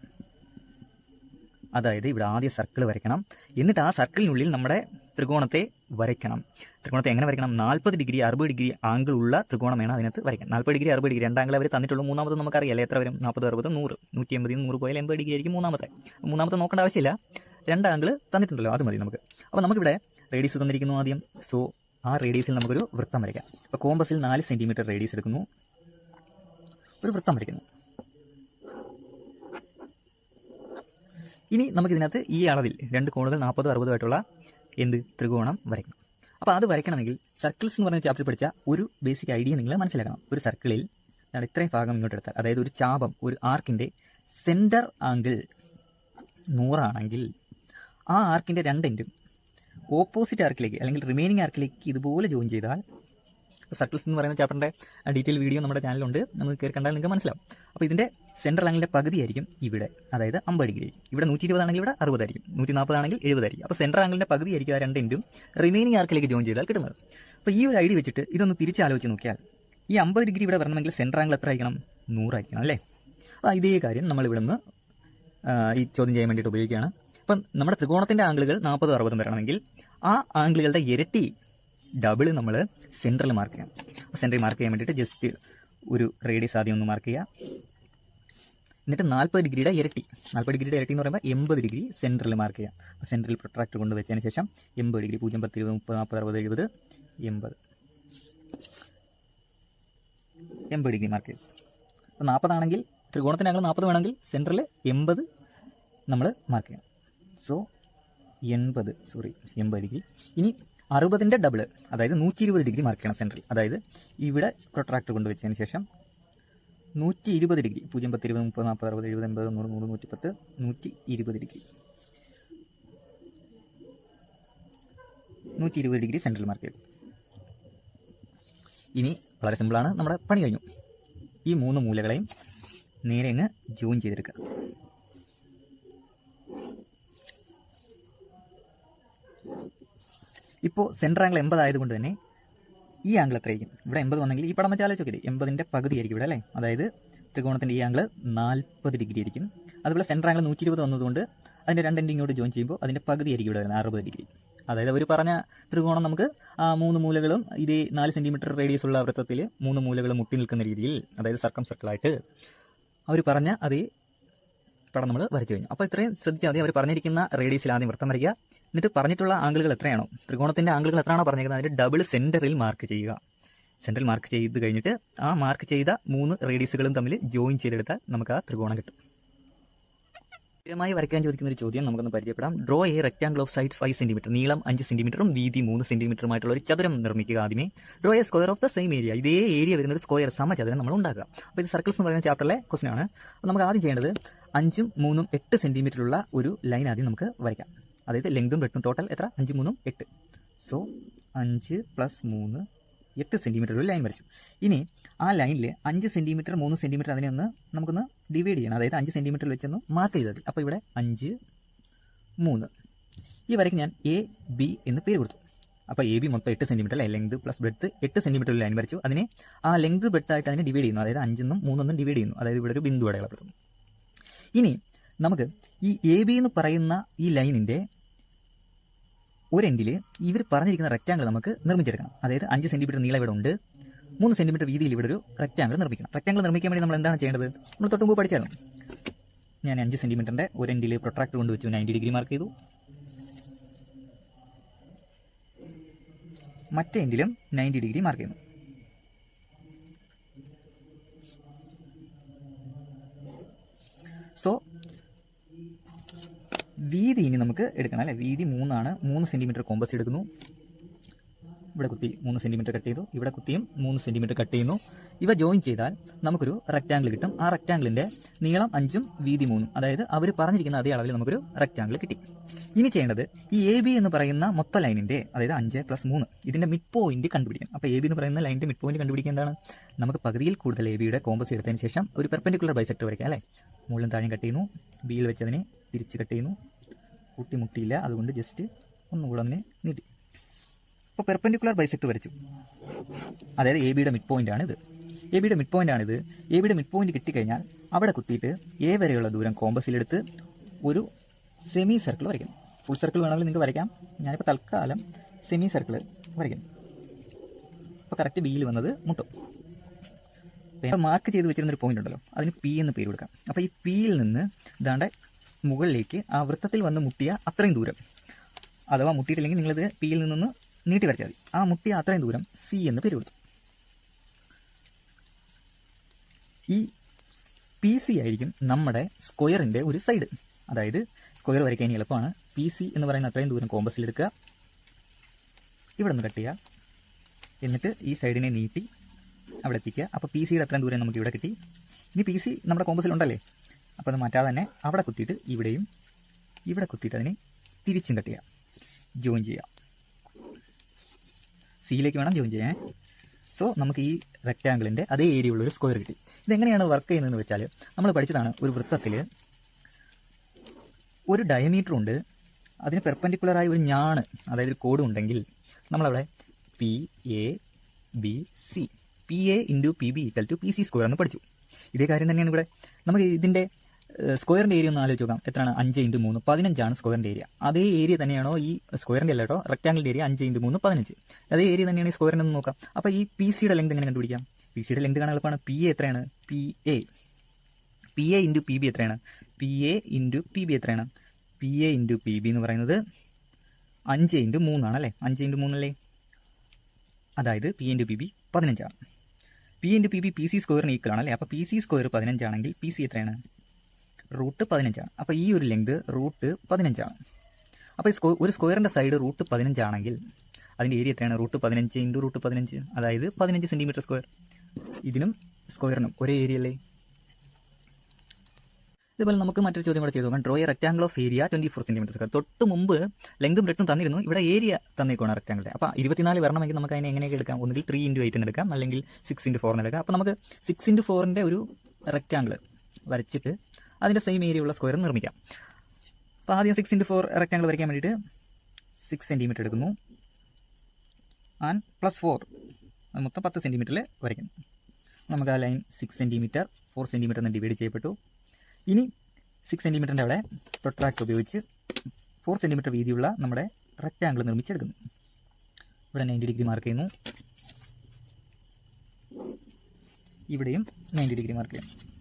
അതായത് ഇവിടെ ആദ്യം സർക്കിൾ വരയ്ക്കണം. എന്നിട്ട് ആ സർക്കിളിനുള്ളിൽ നമ്മുടെ ത്രികോണത്തെ വരയ്ക്കണം. ത്രികോണത്തെ എങ്ങനെ വരയ്ക്കണം? 40 ഡിഗ്രി 60 ഡിഗ്രി ആംഗിൾ ഉള്ള ത്രികോണം വേണം അതിനകത്ത് വരയ്ക്കാൻ. 40 ഡിഗ്രി 60 ഡിഗ്രി 2 ആംഗിൾ അവർ തന്നിട്ടുള്ളൂ. മൂന്നാമത് നമുക്കറിയാലേ എത്ര വരും? 40 60 100 180 100 പോയാൽ 80 ഡിഗ്രി ആയിരിക്കും മൂന്നാമത്തെ നോക്കേണ്ട ആവശ്യമില്ല. 2 ആംഗിൾ തന്നിട്ടുണ്ടല്ലോ, അത് മതി നമുക്ക്. അപ്പോൾ നമുക്കിവിടെ റേഡിയസ് തന്നിരിക്കുന്നു ആദ്യം. സോ ആ റേഡിയസിൽ നമുക്കൊരു വൃത്തം വരയ്ക്കാം. അപ്പോൾ കോമ്പസിൽ 4 സെൻറ്റിമീറ്റർ റേഡിയസ് എടുക്കുന്നു, ഒരു വൃത്തം വരയ്ക്കുന്നു. ഇനി നമുക്കിതിനകത്ത് ഈ അളവിൽ 2 കോണുകൾ 40 60 ആയിട്ടുള്ള ത്രികോണം വരയ്ക്കണം. അപ്പോൾ അത് വരയ്ക്കണമെങ്കിൽ സർക്കിൾസ് എന്ന് പറഞ്ഞ ചാപ്റ്റർ പഠിച്ച ഒരു ബേസിക് ഐഡിയ നിങ്ങൾ മനസ്സിലാക്കണം. ഒരു സർക്കിളിൽ ഇത്രയും ഭാഗം ഇങ്ങോട്ട് എടുത്താൽ, അതായത് ഒരു ചാപം, ഒരു ആർക്കിൻ്റെ സെൻറ്റർ ആംഗിൾ 100 ആണെങ്കിൽ ആ ആർക്കിൻ്റെ 2 എൻഡും ഓപ്പോസിറ്റ് ആർക്കിലേക്ക് അല്ലെങ്കിൽ റിമൈനിങ് ആർക്കിലേക്ക് ഇതുപോലെ ജോയിൻ ചെയ്താൽ സർക്കിൾസ് എന്ന് പറയുന്ന ചാപ്റ്ററിൻ്റെ ഡീറ്റെയിൽ വീഡിയോ നമ്മുടെ ചാനലുണ്ട്, നമുക്ക് കയറി കണ്ടാൽ നിങ്ങൾക്ക് മനസ്സിലാവും. അപ്പോൾ ഇതിൻ്റെ സെൻട്രൽ ആംഗിളിൻ്റെ പകുതിയായിരിക്കും ഇവിടെ, അതായത് 50 ഡിഗ്രി ആയിരിക്കും. ഇവിടെ 120 ആണെങ്കിൽ ഇവിടെ 60 ആയിരിക്കും, 140 ആണെങ്കിൽ 70 ആയിരിക്കും. അപ്പോൾ സെൻട്രൽ ആംഗിളിൻ്റെ പകുതിയായിരിക്കും ആ രണ്ട് എൻഡും റിമൈനിങ് ആർക്കിലേക്ക് ജോയിൻ ചെയ്താൽ കിട്ടുന്നത്. അപ്പോൾ ഈ ഒരു ഐഡിയ വെച്ചിട്ട് ഇതൊന്ന് തിരിച്ചാലോചിച്ച് നോക്കിയാൽ ഈ 50 ഡിഗ്രി ഇവിടെ വരണമെങ്കിൽ സെൻട്രൽ ആംഗിൾ എത്ര ആയിരിക്കണം? 100 ആയിരിക്കണം അല്ലേ? അപ്പോൾ ഇതേ കാര്യം നമ്മൾ ഇവിടെ നിന്ന് ഈ ചോദ്യം ചെയ്യാൻ വേണ്ടിയിട്ട് ഉപയോഗിക്കുകയാണ്. അപ്പം നമ്മുടെ ത്രികോണത്തിൻ്റെ ആംഗിളുകൾ 40, 60 വരണമെങ്കിൽ ആ ആംഗിളുകളുടെ ഇരട്ടി ഡബിൾ നമ്മൾ സെൻട്രൽ മാർക്ക് ചെയ്യാം. സെൻട്രൽ മാർക്ക് ചെയ്യാൻ വേണ്ടിയിട്ട് ജസ്റ്റ് ഒരു റേഡിയസ് ആദ്യം ഒന്ന് മാർക്ക് ചെയ്യുക. എന്നിട്ട് 40 ഡിഗ്രിയുടെ ഇരട്ടി, 40 ഡിഗ്രിയുടെ ഇരട്ടി എന്ന് പറയുമ്പോൾ 80 ഡിഗ്രി സെൻട്രൽ മാർക്ക് ചെയ്യാം. സെൻട്രൽ പ്രൊട്രാക്ടർ കൊണ്ട് വെച്ചതിന് ശേഷം 80 ഡിഗ്രി, 0, 10, 20, 30, 40, 60, 70, 80 ഡിഗ്രി മാർക്ക് ചെയ്തു. അപ്പോൾ 40 ആണെങ്കിൽ ത്രികോണത്തിൻ്റെ ആംഗിൾ 40 വേണമെങ്കിൽ സെൻട്രൽ 80 നമ്മൾ മാർക്ക് ചെയ്യാം. So 80 degree. ഇനി 60ൻ്റെ ഡബിൾ, അതായത് 120 ഡിഗ്രി മാർക്ക് ചെയ്യണം സെൻട്രൽ. അതായത് ഇവിടെ പ്രൊട്രാക്ടർ കൊണ്ട് വെച്ചതിന് ശേഷം 120 degree, 0, 10, 20, 30, 40, 60, 70, 80, 100, 110, 120 degree, 120 degree central mark ചെയ്തു. ഇനി വളരെ സിമ്പിളാണ്, നമ്മുടെ പണി കഴിഞ്ഞു. ഈ 3 മൂലകളെയും നേരെ അങ്ങ് ജോയിൻ ചെയ്തെടുക്കുക. ഇപ്പോൾ സെൻട്രൽ ആംഗിൾ 80 ആയതുകൊണ്ട് തന്നെ ഈ ആംഗിൾ എത്രയായിരിക്കും? ഇവിടെ 80 വന്നെങ്കിൽ ഈ പടം വെച്ച് ആലോചിച്ചോക്കേ, 80ൻ്റെ പകുതി ആയിരിക്കും ഇവിടെ അല്ലേ? അതായത് ത്രികോണത്തിൻ്റെ ഈ ആംഗിൾ 40 ഡിഗ്രി ആയിരിക്കും. അതുപോലെ സെൻട്രൽ ആംഗിൾ 120 വന്നതുകൊണ്ട് അതിൻ്റെ രണ്ട് എൻഡ് ഇങ്ങോട്ട് ജോയിൻ ചെയ്യുമ്പോൾ അതിൻ്റെ പകുതി ആയിരിക്കും ഇവിടെ വരുന്നത്, 60 ഡിഗ്രി. അതായത് അവർ പറഞ്ഞ ത്രികോണം നമുക്ക് ആ 3 മൂലകളും ഇതേ 4 സെൻറ്റിമീറ്റർ റേഡിയസ് ഉള്ള വൃത്തത്തിൽ 3 മൂലകളും മുട്ടി നിൽക്കുന്ന രീതിയിൽ, അതായത് സർക്കിളായിട്ട് അവർ പറഞ്ഞ അതേ പടം നമ്മൾ വരച്ചു കഴിഞ്ഞു. അപ്പോൾ ഇത്രയും ശ്രദ്ധിച്ചാൽ മതി. അവർ പറഞ്ഞിരിക്കുന്ന റേഡിയസിൽ ആദ്യം വൃത്തം വരയ്ക്കുക. എന്നിട്ട് പറഞ്ഞിട്ടുള്ള ആംഗിളുകൾ എത്രയാണോ, ത്രികോണത്തിൻ്റെ ആംഗിളുകൾ എത്രയാണോ പറഞ്ഞിരിക്കുന്നത് അതിൻ്റെ ഡബിൾ സെൻറ്ററിൽ മാർക്ക് ചെയ്യുക. സെൻട്രൽ മാർക്ക് ചെയ്ത് കഴിഞ്ഞിട്ട് ആ മാർക്ക് ചെയ്ത 3 റേഡിയസുകളും തമ്മിൽ ജോയിൻ ചെയ്തെടുത്താൽ നമുക്ക് ആ ത്രികോണം കിട്ടും. സ്ഥിരമായി വരയ്ക്കാൻ ചോദിക്കുന്ന ഒരു ചോദ്യം നമുക്കൊന്ന് പരിചയപ്പെടാം. Draw A rectangle of side 5 centimetre, നീളം 5 സെൻറ്റിമീറ്ററും വീതി 3 സെൻറ്റിമീറ്ററുമായിട്ടുള്ള ഒരു ചതുരം നിർമ്മിക്കുക. ആദ്യമേ draw A square of the same area, ഇതേ ഏരിയ വരുന്ന ഒരു സ്ക്വയർ സമചതുരം നമ്മൾ ഉണ്ടാക്കുക. അപ്പോൾ ഇത് സർക്കിൾസ് എന്ന് പറയുന്ന ചാപ്റ്ററിലെ ക്വസ്റ്റൻ ആണ്. അപ്പോൾ നമുക്ക് ആദ്യം ചെയ്യേണ്ടത് 5ഉം 3ഉം 8 സെൻറ്റിമീറ്ററുള്ള ഒരു ലൈൻ ആദ്യം നമുക്ക് വരയ്ക്കാം. അതായത് ലെങ്തും ബ്രെഡ്ത്തും ടോട്ടൽ എത്ര? 5, 3, 8. സോ 5 + 3 8 സെൻറ്റിമീറ്റർ ഒരു ലൈൻ വരച്ചു. ഇനി ആ ലൈനിൽ 5 സെൻറ്റിമീറ്റർ 3 സെൻറ്റിമീറ്റർ അതിനെ നമുക്കൊന്ന് ഡിവൈഡ് ചെയ്യണം. അതായത് 5 സെൻറ്റിമീറ്ററിൽ വെച്ചൊന്ന് മാർക്ക് ചെയ്തത്. അപ്പോൾ ഇവിടെ 5, 3 ഈ വരയ്ക്ക് ഞാൻ AB എന്ന് പേര് കൊടുത്തു. അപ്പോൾ AB മൊത്തം 8 സെൻറ്റിമീറ്റർ അല്ലേ? ലെങ്ത് പ്ലസ് ബ്രെഡ്ത്ത് 8 സെൻറ്റിമീറ്റർ ഒരു ലൈൻ വരച്ചു. അതിനെ ആ ലെങ്ത് ബ്രെഡ്ത്തായിട്ട് അതിനെ ഡിവൈഡ് ചെയ്യുന്നു. അതായത് 5 3 ഡിവൈഡ് ചെയ്യുന്നു. അതായത് ഇവിടെ ഒരു ബിന്ദു അടയാളപ്പെടുത്തുന്നു. ഇനി നമുക്ക് ഈ AB എന്ന് പറയുന്ന ഈ ലൈനിൻ്റെ ഒരു എൻഡിൽ ഇവർ പറഞ്ഞിരിക്കുന്ന റെക്റ്റാങ്കിൾ നമുക്ക് നിർമ്മിച്ചെടുക്കണം. അതായത് 5 സെൻറ്റിമീറ്റർ നീളം ഇവിടെ ഉണ്ട്, 3 സെൻറ്റിമീറ്റർ വീതിയിൽ ഇവിടെ ഒരു റെക്റ്റാങ്കിൾ നിർമ്മിക്കണം. റെക്റ്റാങ്കിൾ നിർമ്മിക്കാൻ വേണ്ടി നമ്മൾ എന്താണ് ചെയ്യേണ്ടത്? നമ്മൾ തൊട്ടുമുമ്പ് പഠിച്ചായിരുന്നു. ഞാൻ 5 സെൻറ്റിമീറ്ററിൻ്റെ ഒരു എൻഡിൽ പ്രൊട്രാക്ടർ കൊണ്ട് വെച്ചു 90 ഡിഗ്രി മാർക്ക് ചെയ്തു. മറ്റേ എൻഡിലും 90 ഡിഗ്രി മാർക്ക് ചെയ്യുന്നു. സോ വീതി ഇനി നമുക്ക് എടുക്കണം അല്ലേ? വീതി 3 ആണ്. 3 സെൻറ്റിമീറ്റർ കോമ്പസ് എടുക്കുന്നു. ഇവിടെ കുത്തി 3 സെൻറ്റിമീറ്റർ കട്ട് ചെയ്തു. ഇവിടെ കുത്തിയും 3 സെൻറ്റിമീറ്റർ കട്ട് ചെയ്യുന്നു. ഇവ ജോയിൻ ചെയ്താൽ നമുക്കൊരു റെക്റ്റാങ്കിൾ കിട്ടും. ആ റെക്റ്റാങ്കിളിൻ്റെ നീളം 5ഉം വീതി 3ഉം, അതായത് അവർ പറഞ്ഞിരിക്കുന്ന അതേ അളവിൽ നമുക്കൊരു റെക്റ്റാങ്കിൾ കിട്ടി. ഇനി ചെയ്യേണ്ടത് ഈ AB എന്ന് പറയുന്ന മൊത്തം ലൈനിൻ്റെ, അതായത് 5 + 3 ഇതിൻ്റെ മിഡ് പോയിന്റ് കണ്ടുപിടിക്കണം. അപ്പോൾ AB എന്ന് പറയുന്ന ലൈനിൻ്റെ മിഡ് പോയിന്റ് കണ്ടുപിടിക്കുക എന്താണ്? നമുക്ക് പകുതിയിൽ കൂടുതൽ ABയുടെ കോമ്പസ് എടുത്തതിന് ശേഷം ഒരു പെർപെൻഡിക്കുലർ ബൈസെക്ടർ വരയ്ക്കാം അല്ലേ? മുകളിലും താഴെയും കട്ട് ചെയ്യുന്നു. Bയിൽ വെച്ചതിനെ തിരിച്ച് കട്ട് ചെയ്യുന്നു. മുട്ടിയില്ല, അതുകൊണ്ട് ജസ്റ്റ് ഒന്നുകൂടെ അതിനെ നീട്ടി. അപ്പോൾ പെർപെൻഡിക്കുലർ ബൈസെക്ടർ വരച്ചു. അതായത് ABയുടെ മിഡ് പോയിൻ്റാണിത്. ABയുടെ മിഡ് പോയിൻ്റാണിത്. ABയുടെ മിഡ് പോയിന്റ് കിട്ടിക്കഴിഞ്ഞാൽ അവിടെ കുത്തിയിട്ട് A വരെയുള്ള ദൂരം കോമ്പസിലെടുത്ത് ഒരു സെമി സർക്കിൾ വരയ്ക്കണം. ഫുൾ സർക്കിൾ വേണമെങ്കിൽ നിങ്ങൾക്ക് വരയ്ക്കാം. ഞാനിപ്പോൾ തൽക്കാലം സെമി സർക്കിൾ വരയ്ക്കുന്നു. അപ്പോൾ കറക്റ്റ് Bയിൽ വന്നത് മുട്ടും. അപ്പോൾ മാർക്ക് ചെയ്ത് വെച്ചിരുന്നൊരു പോയിന്റ് ഉണ്ടല്ലോ, അതിന് P എന്ന് പേര് കൊടുക്കാം. അപ്പോൾ ഈ Pയിൽ നിന്ന് ഇതാണ്ട് മുകളിലേക്ക് ആ വൃത്തത്തിൽ വന്ന് മുട്ടിയ അത്രയും ദൂരം, അഥവാ മുട്ടിയിട്ടില്ലെങ്കിൽ നിങ്ങളിത് Pയിൽ നിന്നൊന്ന് നീട്ടി വരച്ചാൽ മതി. ആ മുട്ടിയ അത്രയും ദൂരം C എന്ന് പേര് കൊടുത്തു. ഈ PC ആയിരിക്കും നമ്മുടെ സ്ക്വയറിൻ്റെ ഒരു സൈഡ്. അതായത് സ്ക്വയർ വരയ്ക്കാൻ എളുപ്പമാണ്. PC എന്ന് പറയുന്ന അത്രയും ദൂരം കോമ്പസിലെടുക്കുക, ഇവിടെ നിന്ന് കട്ട് ചെയ്യുക, എന്നിട്ട് ഈ സൈഡിനെ നീട്ടി അവിടെ എത്തിക്കുക. അപ്പോൾ PCയുടെ അത്രയും ദൂരം നമുക്ക് ഇവിടെ കിട്ടി. ഇനി PC നമ്മുടെ കോമ്പസിലുണ്ടല്ലേ, അപ്പോൾ അത് മാറ്റാതെ തന്നെ അവിടെ കുത്തിയിട്ട് ഇവിടെയും ഇവിടെ കുത്തിയിട്ട് അതിനെ തിരിച്ചും കട്ട് ചെയ്യുക, ജോയിൻ ചെയ്യുക. സിയിലേക്ക് വേണം ജോയിൻ ചെയ്യാൻ. സോ നമുക്ക് ഈ റെക്റ്റാങ്കിളിൻ്റെ അതേ ഏരിയ ഉള്ള ഒരു സ്ക്വയർ കിട്ടി. ഇതെങ്ങനെയാണ് വർക്ക് ചെയ്യുന്നതെന്ന് വെച്ചാൽ നമ്മൾ പഠിച്ചതാണ്. ഒരു വൃത്തത്തിൽ ഒരു ഡയമീറ്റർ ഉണ്ട്, അതിന് പെർപെൻഡിക്കുലറായി ഒരു ഞാണ്, അതായത് ഒരു കോഡ് ഉണ്ടെങ്കിൽ നമ്മളവിടെ PABC PA into PB equal to PC square എന്ന് പഠിച്ചു. ഇതേ കാര്യം തന്നെയാണ് ഇവിടെ. നമുക്ക് ഇതിൻ്റെ സ്ക്വയറിൻ്റെ ഏരിയ ഒന്ന് ആലോചിച്ച് നോക്കാം. എത്രയാണ്? 5 × 3 15 സ്ക്വയറിൻ്റെ ഏരിയ. അതേ ഏരിയ തന്നെയാണോ ഈ സ്ക്വയറിൻ്റെ അല്ല കേട്ടോ, റെക്റ്റാങ്കിളിൻ്റെ ഏരിയ 5 × 3 15. അതേ ഏരിയ തന്നെയാണ് ഈ സ്ക്വയറിൻ്റെ ഒന്ന് നോക്കാം. അപ്പോൾ ഈ PCയുടെ ലെങ്ത് എങ്ങനെ കണ്ടുപിടിക്കാം? PCയുടെ ലെങ്ത് കാണാൻ എളുപ്പമാണ്. PA എത്രയാണ്? PA ഇൻറ്റു PB എത്രയാണ്? PA ഇൻറ്റു PB എത്രയാണ്? PA ഇൻറ്റു PB എന്ന് പറയുന്നത് 5 × 3 ആണല്ലേ. 5 × 3 അല്ലേ? അതായത് P ഇൻറ്റു PB 15 ആണ്. P ഇൻറ്റു PB PC സ്ക്വയറിന് ഈക്വൽ ആണല്ലേ. അപ്പോൾ PC സ്ക്വയർ 15 ആണെങ്കിൽ PC എത്രയാണ്? √15 ആണ്. അപ്പോൾ ഈ ഒരു ലെങ്ത് √15 ആണ്. അപ്പോൾ ഒരു സ്ക്വയറിൻ്റെ സൈഡ് √15 ആണെങ്കിൽ അതിൻ്റെ ഏരിയ എത്രയാണ്? √15 ഇൻറ്റു √15, അതായത് 15 സെൻറ്റിമീറ്റർ സ്ക്വയർ. ഇതിനും സ്ക്വയറിനും ഒരേ ഏരിയ അല്ലേ. ഇതുപോലെ നമുക്ക് മറ്റൊരു ചോദ്യം കൂടെ ചെയ്തു നോക്കാം. Draw A rectangle of area 24 centimetre square. തൊട്ട് മുമ്പ് ലെങ്തും ബ്രെഡ്ത്തും തന്നിരുന്നു, ഇവിടെ ഏരിയ തന്നേക്കാണ് റെക്ടാംഗിളിൻ്റെ. അപ്പോൾ 24 വരണമെങ്കിൽ നമുക്ക് അതിനെ എങ്ങനെയൊക്കെ എടുക്കാം? ഒന്നുകിൽ 3 × 8 എടുക്കാം, അല്ലെങ്കിൽ 6 × 4 എടുക്കാം. അപ്പോൾ നമുക്ക് 6 × 4ൻ്റെ ഒരു റെക്ടാംഗിൾ വരച്ചിട്ട് അതിൻ്റെ സെയിം ഏരിയ ഉള്ള സ്ക്വയർ നിർമ്മിക്കാം. അപ്പോൾ ആദ്യം 6 × 4 റെക്ടാംഗിൾ വരയ്ക്കാൻ വേണ്ടിയിട്ട് 6 സെൻറ്റിമീറ്റർ എടുക്കുന്നു, ആൻഡ് +4 മൊത്തം 10 സെൻറ്റിമീറ്ററിൽ വരയ്ക്കുന്നു. നമുക്ക് ആ ലൈൻ 6 സെൻറ്റിമീറ്റർ 4 സെൻറ്റിമീറ്റർ എന്ന് ഡിവൈഡ് ചെയ്യപ്പെട്ടു. ഇനി 6 സെൻറ്റിമീറ്ററിൻ്റെ അവിടെ പ്രൊട്രാക്ട് ഉപയോഗിച്ച് 4 സെൻറ്റിമീറ്റർ വീതിയുള്ള നമ്മുടെ റെക്റ്റാംഗിൾ നിർമ്മിച്ചെടുക്കുന്നു. ഇവിടെ 90 ഡിഗ്രി മാർക്ക് ചെയ്യുന്നു, ഇവിടെയും 90 ഡിഗ്രി മാർക്ക് ചെയ്യുന്നു.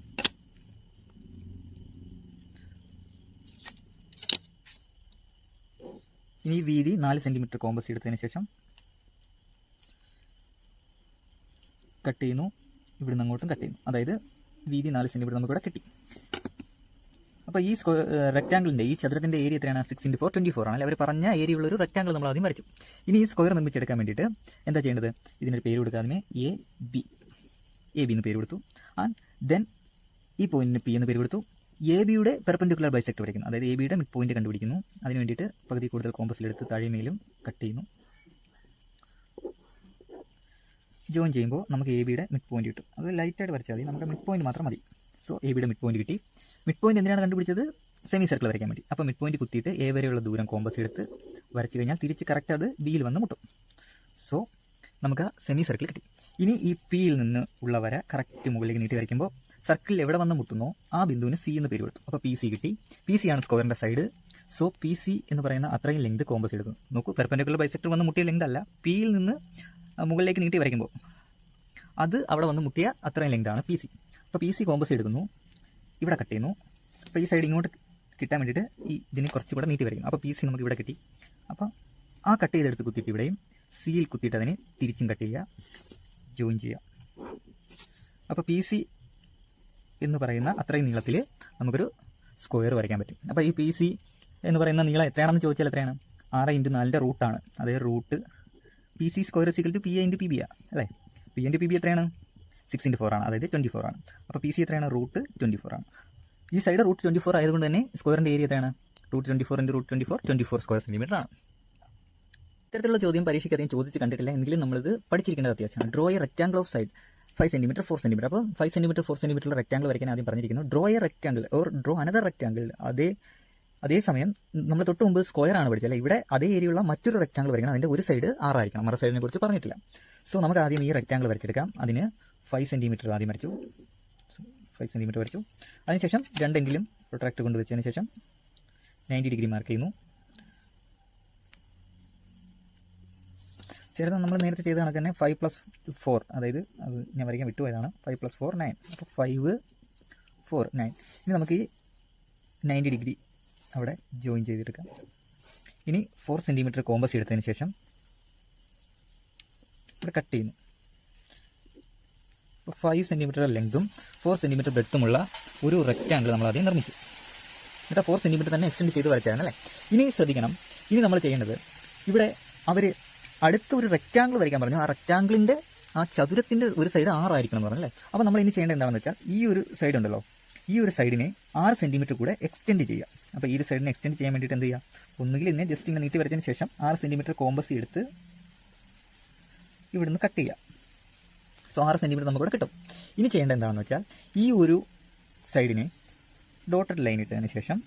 ഇനി വീതി 4 സെൻറ്റിമീറ്റർ കോമ്പസ് എടുത്തതിന് ശേഷം കട്ട് ചെയ്യുന്നു, ഇവിടുന്ന് അങ്ങോട്ടും കട്ട് ചെയ്യുന്നു. അതായത് വീതി 4 സെൻറ്റിമീറ്റർ നമുക്കിവിടെ കിട്ടി. അപ്പോൾ ഈ റെക്റ്റാംഗിളിൻ്റെ ഈ ചതുരത്തിൻ്റെ ഏരിയ എത്രയാണ്? 6 × 4 24 ആണ്. അവർ പറഞ്ഞ ഏരിയ ഉള്ളൊരു റെക്റ്റാംഗിൾ നമ്മൾ ആദ്യം വരച്ചു. ഇനി ഈ സ്ക്വയർ നിർമ്മിച്ചെടുക്കാൻ വേണ്ടിയിട്ട് എന്താ ചെയ്യേണ്ടത്? ഇതിനൊരു പേര് കൊടുക്കുക. ആദ്യമേ AB എന്ന് പേര് കൊടുത്തു. ആൻഡ് ദെൻ ഈ പോയിന്റിന് P എന്ന് പേര് കൊടുത്തു. ABയുടെ പെർപെൻഡിക്കുലർ ബൈസെക്ടർ വരയ്ക്കുന്നു, അതായത് ABയുടെ മിഡ് പോയിന്റ് കണ്ടുപിടിക്കുന്നു. അതിന് വേണ്ടിയിട്ട് പകുതി കൂടുതൽ കോമ്പസിലെടുത്ത് താഴെമേലും കട്ട് ചെയ്യുന്നു. ജോയിൻ ചെയ്യുമ്പോൾ നമുക്ക് ABയുടെ മിഡ് പോയിന്റ് കിട്ടും. അത് ലൈറ്റായിട്ട് വരച്ചാൽ മതി, നമുക്ക് മിഡ് പോയിന്റ് മാത്രം മതി. സോ ABയുടെ മിഡ് പോയിന്റ് കിട്ടി. മിഡ് പോയിന്റ് എന്തിനാണ് കണ്ടുപിടിച്ചത്? സെമി സർക്കിൾ വരയ്ക്കാൻ വേണ്ടി. അപ്പോൾ മിഡ് പോയിന്റ് കുത്തിയിട്ട് A വരെയുള്ള ദൂരം കോമ്പസ് എടുത്ത് വരച്ചു കഴിഞ്ഞാൽ തിരിച്ച് കറക്റ്റ് അത് Bയിൽ വന്ന് മുട്ടും. സോ നമുക്ക് സെമി സർക്കിൾ കിട്ടി. ഇനി ഈ Pയിൽ നിന്ന് ഉള്ള വര കറക്റ്റ് മുകളിലേക്ക് നീട്ടി വരയ്ക്കുമ്പോൾ സർക്കിളിൽ എവിടെ വന്ന് മുട്ടുന്നോ ആ ബിന്ദുവിന് C എന്ന് പേര് കൊടുത്തു. അപ്പോൾ PC കിട്ടി. PC ആണ് സ്ക്വയറിൻ്റെ സൈഡ്. സോ PC എന്ന് പറയുന്ന അത്രയും ലെങ്ത് കോമ്പസ് എടുക്കുന്നു. നോക്കൂ, പെർപെൻഡിക്കുലർ ബൈസെക്ടർ വന്ന് മുട്ടിയ ലെങ്ത് അല്ല, Pയിൽ നിന്ന് മുകളിലേക്ക് നീട്ടി വരയ്ക്കുമ്പോൾ അത് അവിടെ വന്ന് മുട്ടിയ അത്രയും ലെങ്താണ് PC. അപ്പോൾ PC കോമ്പസ് എടുക്കുന്നു, ഇവിടെ കട്ട് ചെയ്യുന്നു. അപ്പോൾ ഈ സൈഡ് ഇങ്ങോട്ട് കിട്ടാൻ വേണ്ടിയിട്ട് ഈ ഇതിനെ കുറച്ചുകൂടെ നീട്ടി വരയ്ക്കുന്നു. അപ്പോൾ PC നമുക്ക് ഇവിടെ കിട്ടി. അപ്പോൾ ആ കട്ട് ചെയ്തെടുത്ത് കുത്തിയിട്ട് ഇവിടെയും സിയിൽ കുത്തിയിട്ട് അതിനെ തിരിച്ചും കട്ട് ചെയ്യുക, ജോയിൻ ചെയ്യുക. അപ്പോൾ PC എന്ന് പറയുന്ന അത്രയും നീളത്തിൽ നമുക്കൊരു സ്ക്വയർ വരയ്ക്കാൻ പറ്റും. അപ്പോൾ ഈ PC എന്ന് പറയുന്ന നീളം എത്രയാണെന്ന് ചോദിച്ചാൽ എത്രയാണ്? 6 × 4ൻ്റെ റൂട്ടാണ്. അതായത് root PC square = PA × PB അല്ലേ. P × PB എത്രയാണ്? 6 × 4 ആണ്, അതായത് 24 ആണ്. അപ്പോൾ PC എത്രയാണ്? √24 ആണ്. ഈ സൈഡ് √24 ആയതുകൊണ്ട് തന്നെ സ്ക്വയറിൻ്റെ ഏരിയ എത്രയാണ്? √24 × √24 24 സ്ക്വയർ സെൻറ്റിമീറ്റർ ആണ്. ഇത്തരത്തിലുള്ള ചോദ്യം പരീക്ഷയ്ക്ക് അധികം ചോദിച്ച് കണ്ടിട്ടില്ല, എങ്കിലും നമ്മളിത് പഠിച്ചിരിക്കേണ്ടത് അത്യാവശ്യമാണ്. Draw A rectangle of side 5 centimetre 4 centimetre. അപ്പോൾ 5 സെൻറ്റിമീറ്റർ 4 സെൻറ്റിമീറ്റർ റെക്റ്റാംഗിൾ വരയ്ക്കാൻ ആദ്യം പറഞ്ഞിരിക്കുന്നു. Draw A rectangle or draw another rectangle. അതേസമയം നമ്മൾ തൊട്ട് മുമ്പ് സ്ക്വയർ ആണ് പഠിച്ചത്, ഇവിടെ അതേ ഏരിയയുള്ള മറ്റൊരു റെക്റ്റാംഗിൾ വരയ്ക്കണം. അതിൻ്റെ ഒരു സൈഡ് 6 ആയിരിക്കണം, മറു സൈഡിനെ കുറിച്ച് പറഞ്ഞിട്ടില്ല. സോ നമുക്ക് ആദ്യം ഈ റെക്റ്റാംഗിൾ വരച്ചെടുക്കാം. അതിന് 5 സെൻറ്റിമീറ്റർ ആദ്യം വരച്ചു, 5 സെൻറ്റിമീറ്റർ വരച്ചു. അതിനുശേഷം രണ്ടെങ്കിലും പ്രൊട്രാക്ട് കൊണ്ട് വെച്ചതിന് ശേഷം 90 ഡിഗ്രി മാർക്ക് ചെയ്യുന്നു. ചേർന്ന് നമ്മൾ നേരത്തെ ചെയ്ത കണക്ക് തന്നെ 5 + 4, അതായത് അത് ഞാൻ വരയ്ക്കാൻ വിട്ടുപോയതാണ്. 5 + 4 9. അപ്പോൾ 5 4 9. ഇനി നമുക്ക് ഈ 90 ഡിഗ്രി അവിടെ ജോയിൻ ചെയ്തെടുക്കാം. ഇനി 4 സെൻറ്റിമീറ്റർ കോമ്പസ് എടുത്തതിന് ശേഷം ഇവിടെ കട്ട് ചെയ്യുന്നു. അപ്പോൾ 5 സെൻറ്റിമീറ്റർ ലെങ്തും 4 സെൻറ്റിമീറ്റർ ബ്രെഡ്ത്തുമുള്ള ഒരു റെക്റ്റാംഗിൾ നമ്മൾ ആദ്യം നിർമ്മിക്കും. എന്നിട്ട് 4 സെൻറ്റിമീറ്റർ തന്നെ എക്സ്റ്റെൻഡ് ചെയ്ത് വരച്ചായിരുന്നല്ലേ. ഇനി ശ്രദ്ധിക്കണം, ഇനി നമ്മൾ ചെയ്യേണ്ടത്, ഇവിടെ അവർ അടുത്തൊരു റെക്റ്റാംഗിൾ വരയ്ക്കാൻ പറഞ്ഞു. ആ റെക്റ്റാംഗിളിൻ്റെ ആ ചതുരത്തിൻ്റെ ഒരു സൈഡ് 6 ആയിരിക്കണം എന്ന് പറഞ്ഞല്ലേ. അപ്പോൾ നമ്മൾ ഇനി ചെയ്യേണ്ടത് എന്താണെന്ന് വെച്ചാൽ, ഈ ഒരു സൈഡ് ഉണ്ടല്ലോ, ഈ ഒരു സൈഡിനെ 6 സെൻറ്റിമീറ്റർ കൂടെ എക്സ്റ്റെൻഡ് ചെയ്യുക. അപ്പോൾ ഈ ഒരു സൈഡിനെ എക്സ്റ്റെൻഡ് ചെയ്യാൻ വേണ്ടിയിട്ട് എന്ത് ചെയ്യുക? ഒന്നുകിൽ ഇതിനെ ജസ്റ്റ് ഇങ്ങനെ നീട്ടി വരച്ചതിന് ശേഷം 6 സെൻറ്റിമീറ്റർ കോമ്പസ് എടുത്ത് ഇവിടുന്ന് കട്ട് ചെയ്യുക. സോ 6 സെൻറ്റിമീറ്റർ നമുക്കിവിടെ കിട്ടും. ഇനി ചെയ്യേണ്ടത് എന്താണെന്ന് വെച്ചാൽ ഈ ഒരു സൈഡിനെ ഡോട്ടഡ് ലൈൻ ഇട്ടതിന് ശേഷം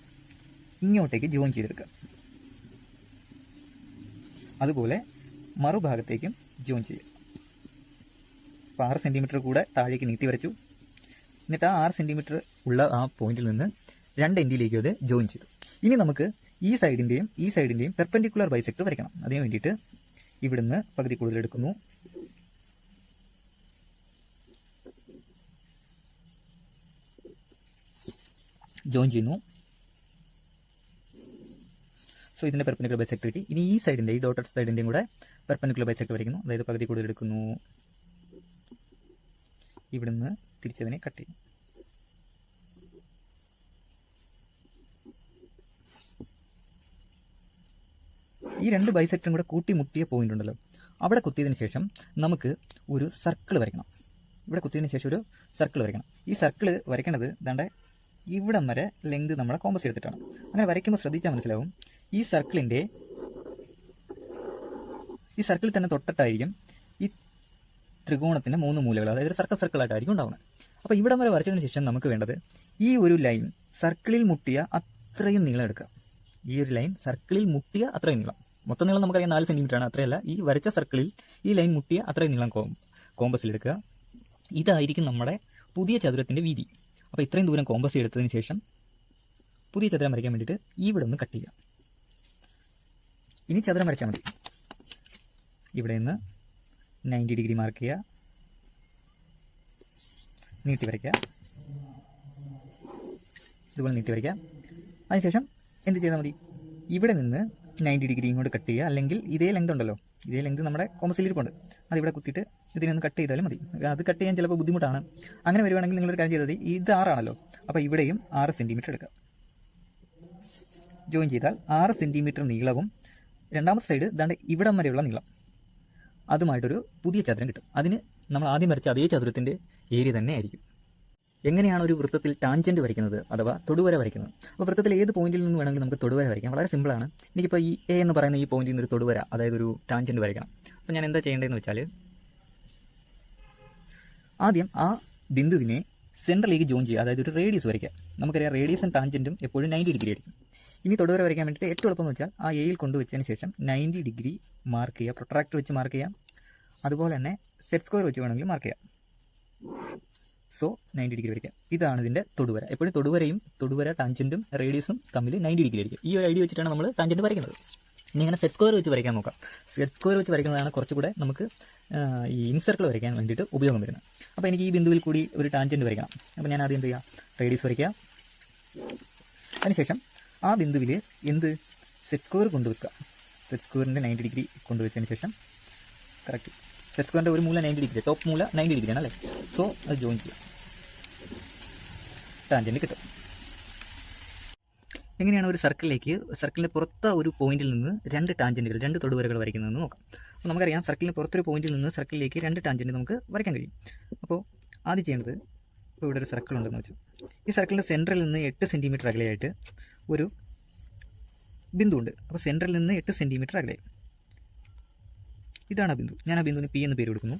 ഇങ്ങോട്ടേക്ക് ജോയിൻ ചെയ്തെടുക്കുക. അതുപോലെ മറുഭാഗത്തേക്കും ജോയിൻ ചെയ്യുക. അപ്പോൾ 6 സെൻറ്റിമീറ്റർ കൂടെ താഴേക്ക് നീട്ടി വരച്ചു. എന്നിട്ട് ആ 6 സെൻറ്റിമീറ്റർ ഉള്ള ആ പോയിന്റിൽ നിന്ന് 2 എൻഡിലേക്ക് അത് ജോയിൻ ചെയ്തു. ഇനി നമുക്ക് ഈ സൈഡിൻ്റെയും പെർപെൻഡിക്കുലർ ബൈസെക്ടർ വരയ്ക്കണം. അതിന് വേണ്ടിയിട്ട് ഇവിടുന്ന് പകുതി കൂടുതൽ എടുക്കുന്നു. ജോയിൻ ചെയ്യുന്നു. സോ ഇതിൻ്റെ പെർപെൻഡിക്കുലർ ബൈസെക്ടർ കിട്ടി. ഇനി ഈ സൈഡിൻ്റെ, ഈ ഡോട്ടഡ് സൈഡിൻ്റെയും കൂടെ പെർപെൻഡിക്കുലർ ബൈസെക്ടർ വരയ്ക്കുന്നു. അതായത് പകുതി കൂടുതൽ എടുക്കുന്നു. ഇവിടുന്ന് തിരിച്ചതിനെ കട്ട് ചെയ്യും. ഈ 2 ബൈസെക്ടറും കൂടെ കൂട്ടിമുട്ടിയ പോയിന്റ് ഉണ്ടല്ലോ, അവിടെ കുത്തിയതിന് ശേഷം നമുക്ക് ഒരു സർക്കിൾ വരയ്ക്കണം. ഇവിടെ കുത്തിയതിന് ശേഷം ഒരു സർക്കിൾ വരയ്ക്കണം. ഈ സർക്കിൾ വരയ്ക്കേണ്ടത് ദാണ്ടെ ഇവിടം വരെ ലെങ്ത് നമ്മളെ കോമ്പസ് എടുത്തിട്ടാണ്. അങ്ങനെ വരയ്ക്കുമ്പോൾ ശ്രദ്ധിച്ചാൽ മനസ്സിലാവും, ഈ സർക്കിളിൽ തന്നെ തൊട്ടിട്ടായിരിക്കും ഈ ത്രികോണത്തിൻ്റെ 3 മൂലകൾ, അതായത് ഒരു സർക്കിളായിട്ടായിരിക്കും ഉണ്ടാവുന്നത്. അപ്പോൾ ഇവിടം വരെ വരച്ചതിന് ശേഷം നമുക്ക് വേണ്ടത് ഈ ഒരു ലൈൻ സർക്കിളിൽ മുട്ടിയ അത്രയും നീളം എടുക്കുക. ഈ ഒരു ലൈൻ സർക്കിളിൽ മുട്ടിയ അത്രയും നീളം, മൊത്തം നീളം നമുക്കറിയാം 4 സെൻറ്റിമീറ്റർ ആണ്. അത്രയല്ല, ഈ വരച്ച സർക്കിളിൽ ഈ ലൈൻ മുട്ടിയ അത്രയും നീളം കോമ്പസിലെടുക്കുക. ഇതായിരിക്കും നമ്മുടെ പുതിയ ചതുരത്തിൻ്റെ വീതി. അപ്പോൾ ഇത്രയും ദൂരം കോമ്പസ് എടുത്തതിന് ശേഷം പുതിയ ചതുരം വരയ്ക്കാൻ വേണ്ടിയിട്ട് ഇവിടെ ഒന്ന് കട്ട് ചെയ്യുക. ഇനി ചതുരം വരച്ചാൽ മതി. ഇവിടെ നിന്ന് 90 ഡിഗ്രി മാർക്ക് ചെയ്യുക, നീട്ടി വരയ്ക്കുക. ഇതുപോലെ നീട്ടി വരയ്ക്കുക. അതിനുശേഷം എന്ത് ചെയ്താൽ മതി, ഇവിടെ നിന്ന് 90 ഡിഗ്രി ഇങ്ങോട്ട് കട്ട് ചെയ്യുക. അല്ലെങ്കിൽ ഇതേ ലെങ്ത് ഉണ്ടല്ലോ, ഇതേ ലെങ്ത് നമ്മുടെ കോമ്പസിൽ ഇരിപ്പുണ്ട്, അതിവിടെ കുത്തിയിട്ട് ഇതിനൊന്ന് കട്ട് ചെയ്താലും മതി. അത് കട്ട് ചെയ്യാൻ ചിലപ്പോൾ ബുദ്ധിമുട്ടാണ്. അങ്ങനെ വരുവാണെങ്കിൽ നിങ്ങളൊരു കാര്യം ചെയ്താൽ മതി, ഇത് 6 ആണല്ലോ, അപ്പോൾ ഇവിടെയും 6 സെൻറ്റിമീറ്റർ എടുക്കുക. ജോയിൻ ചെയ്താൽ 6 സെൻറ്റിമീറ്റർ നീളവും രണ്ടാമത്തെ സൈഡ് ദാണ്ട് ഇവിടം വരെയുള്ള നീളം, അതുമായിട്ടൊരു പുതിയ ചതുരം കിട്ടും. അതിന് നമ്മൾ ആദ്യം വരച്ച അതേ ചതുരത്തിൻ്റെ ഏരിയ തന്നെ ആയിരിക്കും. എങ്ങനെയാണ് ഒരു വൃത്തത്തിൽ ടാൻജൻറ്റ് വരയ്ക്കുന്നത് അഥവാ തൊടുവര വരയ്ക്കുന്നത്? അപ്പോൾ വൃത്തത്തിൽ ഏത് പോയിന്റിൽ നിന്ന് വേണമെങ്കിൽ നമുക്ക് തൊടുവര വരയ്ക്കാം. വളരെ സിമ്പിളാണ്. എനിക്കിപ്പോൾ ഈ എ എന്ന് പറയുന്ന ഈ പോയിന്റിൽ നിന്ന് ഒരു തൊടുവര, അതായത് ഒരു ടാൻജൻറ്റ് വരയ്ക്കണം. അപ്പോൾ ഞാൻ എന്താ ചെയ്യേണ്ടതെന്ന് വെച്ചാൽ, ആദ്യം ആ ബിന്ദുവിനെ സെൻട്രലിലേക്ക് ജോയിൻ ചെയ്യുക, അതായത് ഒരു റേഡിയസ് വരയ്ക്കുക. നമുക്കറിയാം റേഡിയസും ടാൻജൻറ്റും എപ്പോഴും 90 ഡിഗ്രി ആയിരിക്കും. ഇനി തൊടുവര വരയ്ക്കാൻ വേണ്ടിയിട്ട് ഏറ്റവും എളുപ്പം എന്ന് വെച്ചാൽ ആ എയിൽ കൊണ്ടുവച്ചതിന് ശേഷം 90 ഡിഗ്രി മാർക്ക് ചെയ്യുക, പ്രൊട്രാക്ടർ വെച്ച് മാർക്ക് ചെയ്യാം. അതുപോലെ തന്നെ സെറ്റ് സ്ക്വയർ വെച്ച് വേണമെങ്കിൽ മാർക്ക് ചെയ്യാം. സോ 90 ഡിഗ്രി വരയ്ക്കാം. ഇതാണ് ഇതിൻ്റെ തൊടുവര. എപ്പോഴും തൊടുവര ടാൻജൻറ്റും റേഡിയസും തമ്മിൽ 90 ഡിഗ്രി ആയിരിക്കും. ഈ ഒരു ഐഡിയ വെച്ചിട്ടാണ് നമ്മൾ ടാൻജൻറ്റ് വരയ്ക്കുന്നത്. ഇനി ഇങ്ങനെ സെറ്റ് സ്ക്വയർ വെച്ച് വരയ്ക്കാൻ നോക്കാം. സെറ്റ് സ്ക്വയർ വെച്ച് വരയ്ക്കുന്നതാണ് കുറച്ചുകൂടെ നമുക്ക് ഈ ഇൻസർക്കിൾ വരയ്ക്കാൻ വേണ്ടിയിട്ട് ഉപയോഗം വരുന്നത്. അപ്പോൾ എനിക്ക് ഈ ബിന്ദുവിൽ കൂടി ഒരു ടാൻജൻറ്റ് വരയ്ക്കണം. അപ്പോൾ ഞാൻ ആദ്യം എന്ത് ചെയ്യുക, റേഡിയസ് വരയ്ക്കുക. അതിനുശേഷം ആ ബിന്ദുവിൽ സെറ്റ് സ്ക്വയർ കൊണ്ടുവെക്കുക. സെറ്റ് സ്ക്വയറിൻ്റെ 90 ഡിഗ്രി കൊണ്ടുവച്ചതിന് ശേഷം കറക്റ്റ് സെറ്റ് സ്ക്വയറിൻ്റെ ഒരു മൂല 90 ഡിഗ്രി, ടോപ്പ് മൂല 90 ഡിഗ്രിയാണ് അല്ലേ. സോ അത് ജോയിൻ ചെയ്യാം, ടാൻജൻറ്റ് കിട്ടും. എങ്ങനെയാണ് ഒരു സർക്കിളിൻ്റെ പുറത്തെ ഒരു പോയിന്റിൽ നിന്ന് 2 ടാൻജൻറ്റുകൾ, 2 തൊടുവരകൾ വരയ്ക്കുന്നതെന്ന് നോക്കാം. അപ്പോൾ നമുക്കറിയാം സർക്കിളിന് പുറത്തൊരു പോയിന്റിൽ നിന്ന് സർക്കിളിലേക്ക് 2 ടാൻജൻറ്റ് നമുക്ക് വരയ്ക്കാൻ കഴിയും. അപ്പോൾ ആദ്യം ചെയ്യേണ്ടത്, ഇപ്പോൾ ഇവിടെ ഒരു സർക്കിൾ ഉണ്ടെന്ന് വെച്ചു, ഈ സർക്കിളിൻ്റെ സെൻറ്ററിൽ നിന്ന് 8 സെൻറ്റിമീറ്റർ അകലെയായിട്ട് ഒരു ബിന്ദു ഉണ്ട്. അപ്പോൾ സെൻറ്ററിൽ നിന്ന് 8 സെൻറ്റിമീറ്റർ അകലെ ഇതാണ് ആ ബിന്ദു. ഞാൻ ആ ബിന്ദുവിന് പി എന്ന് പേര് കൊടുക്കുന്നു.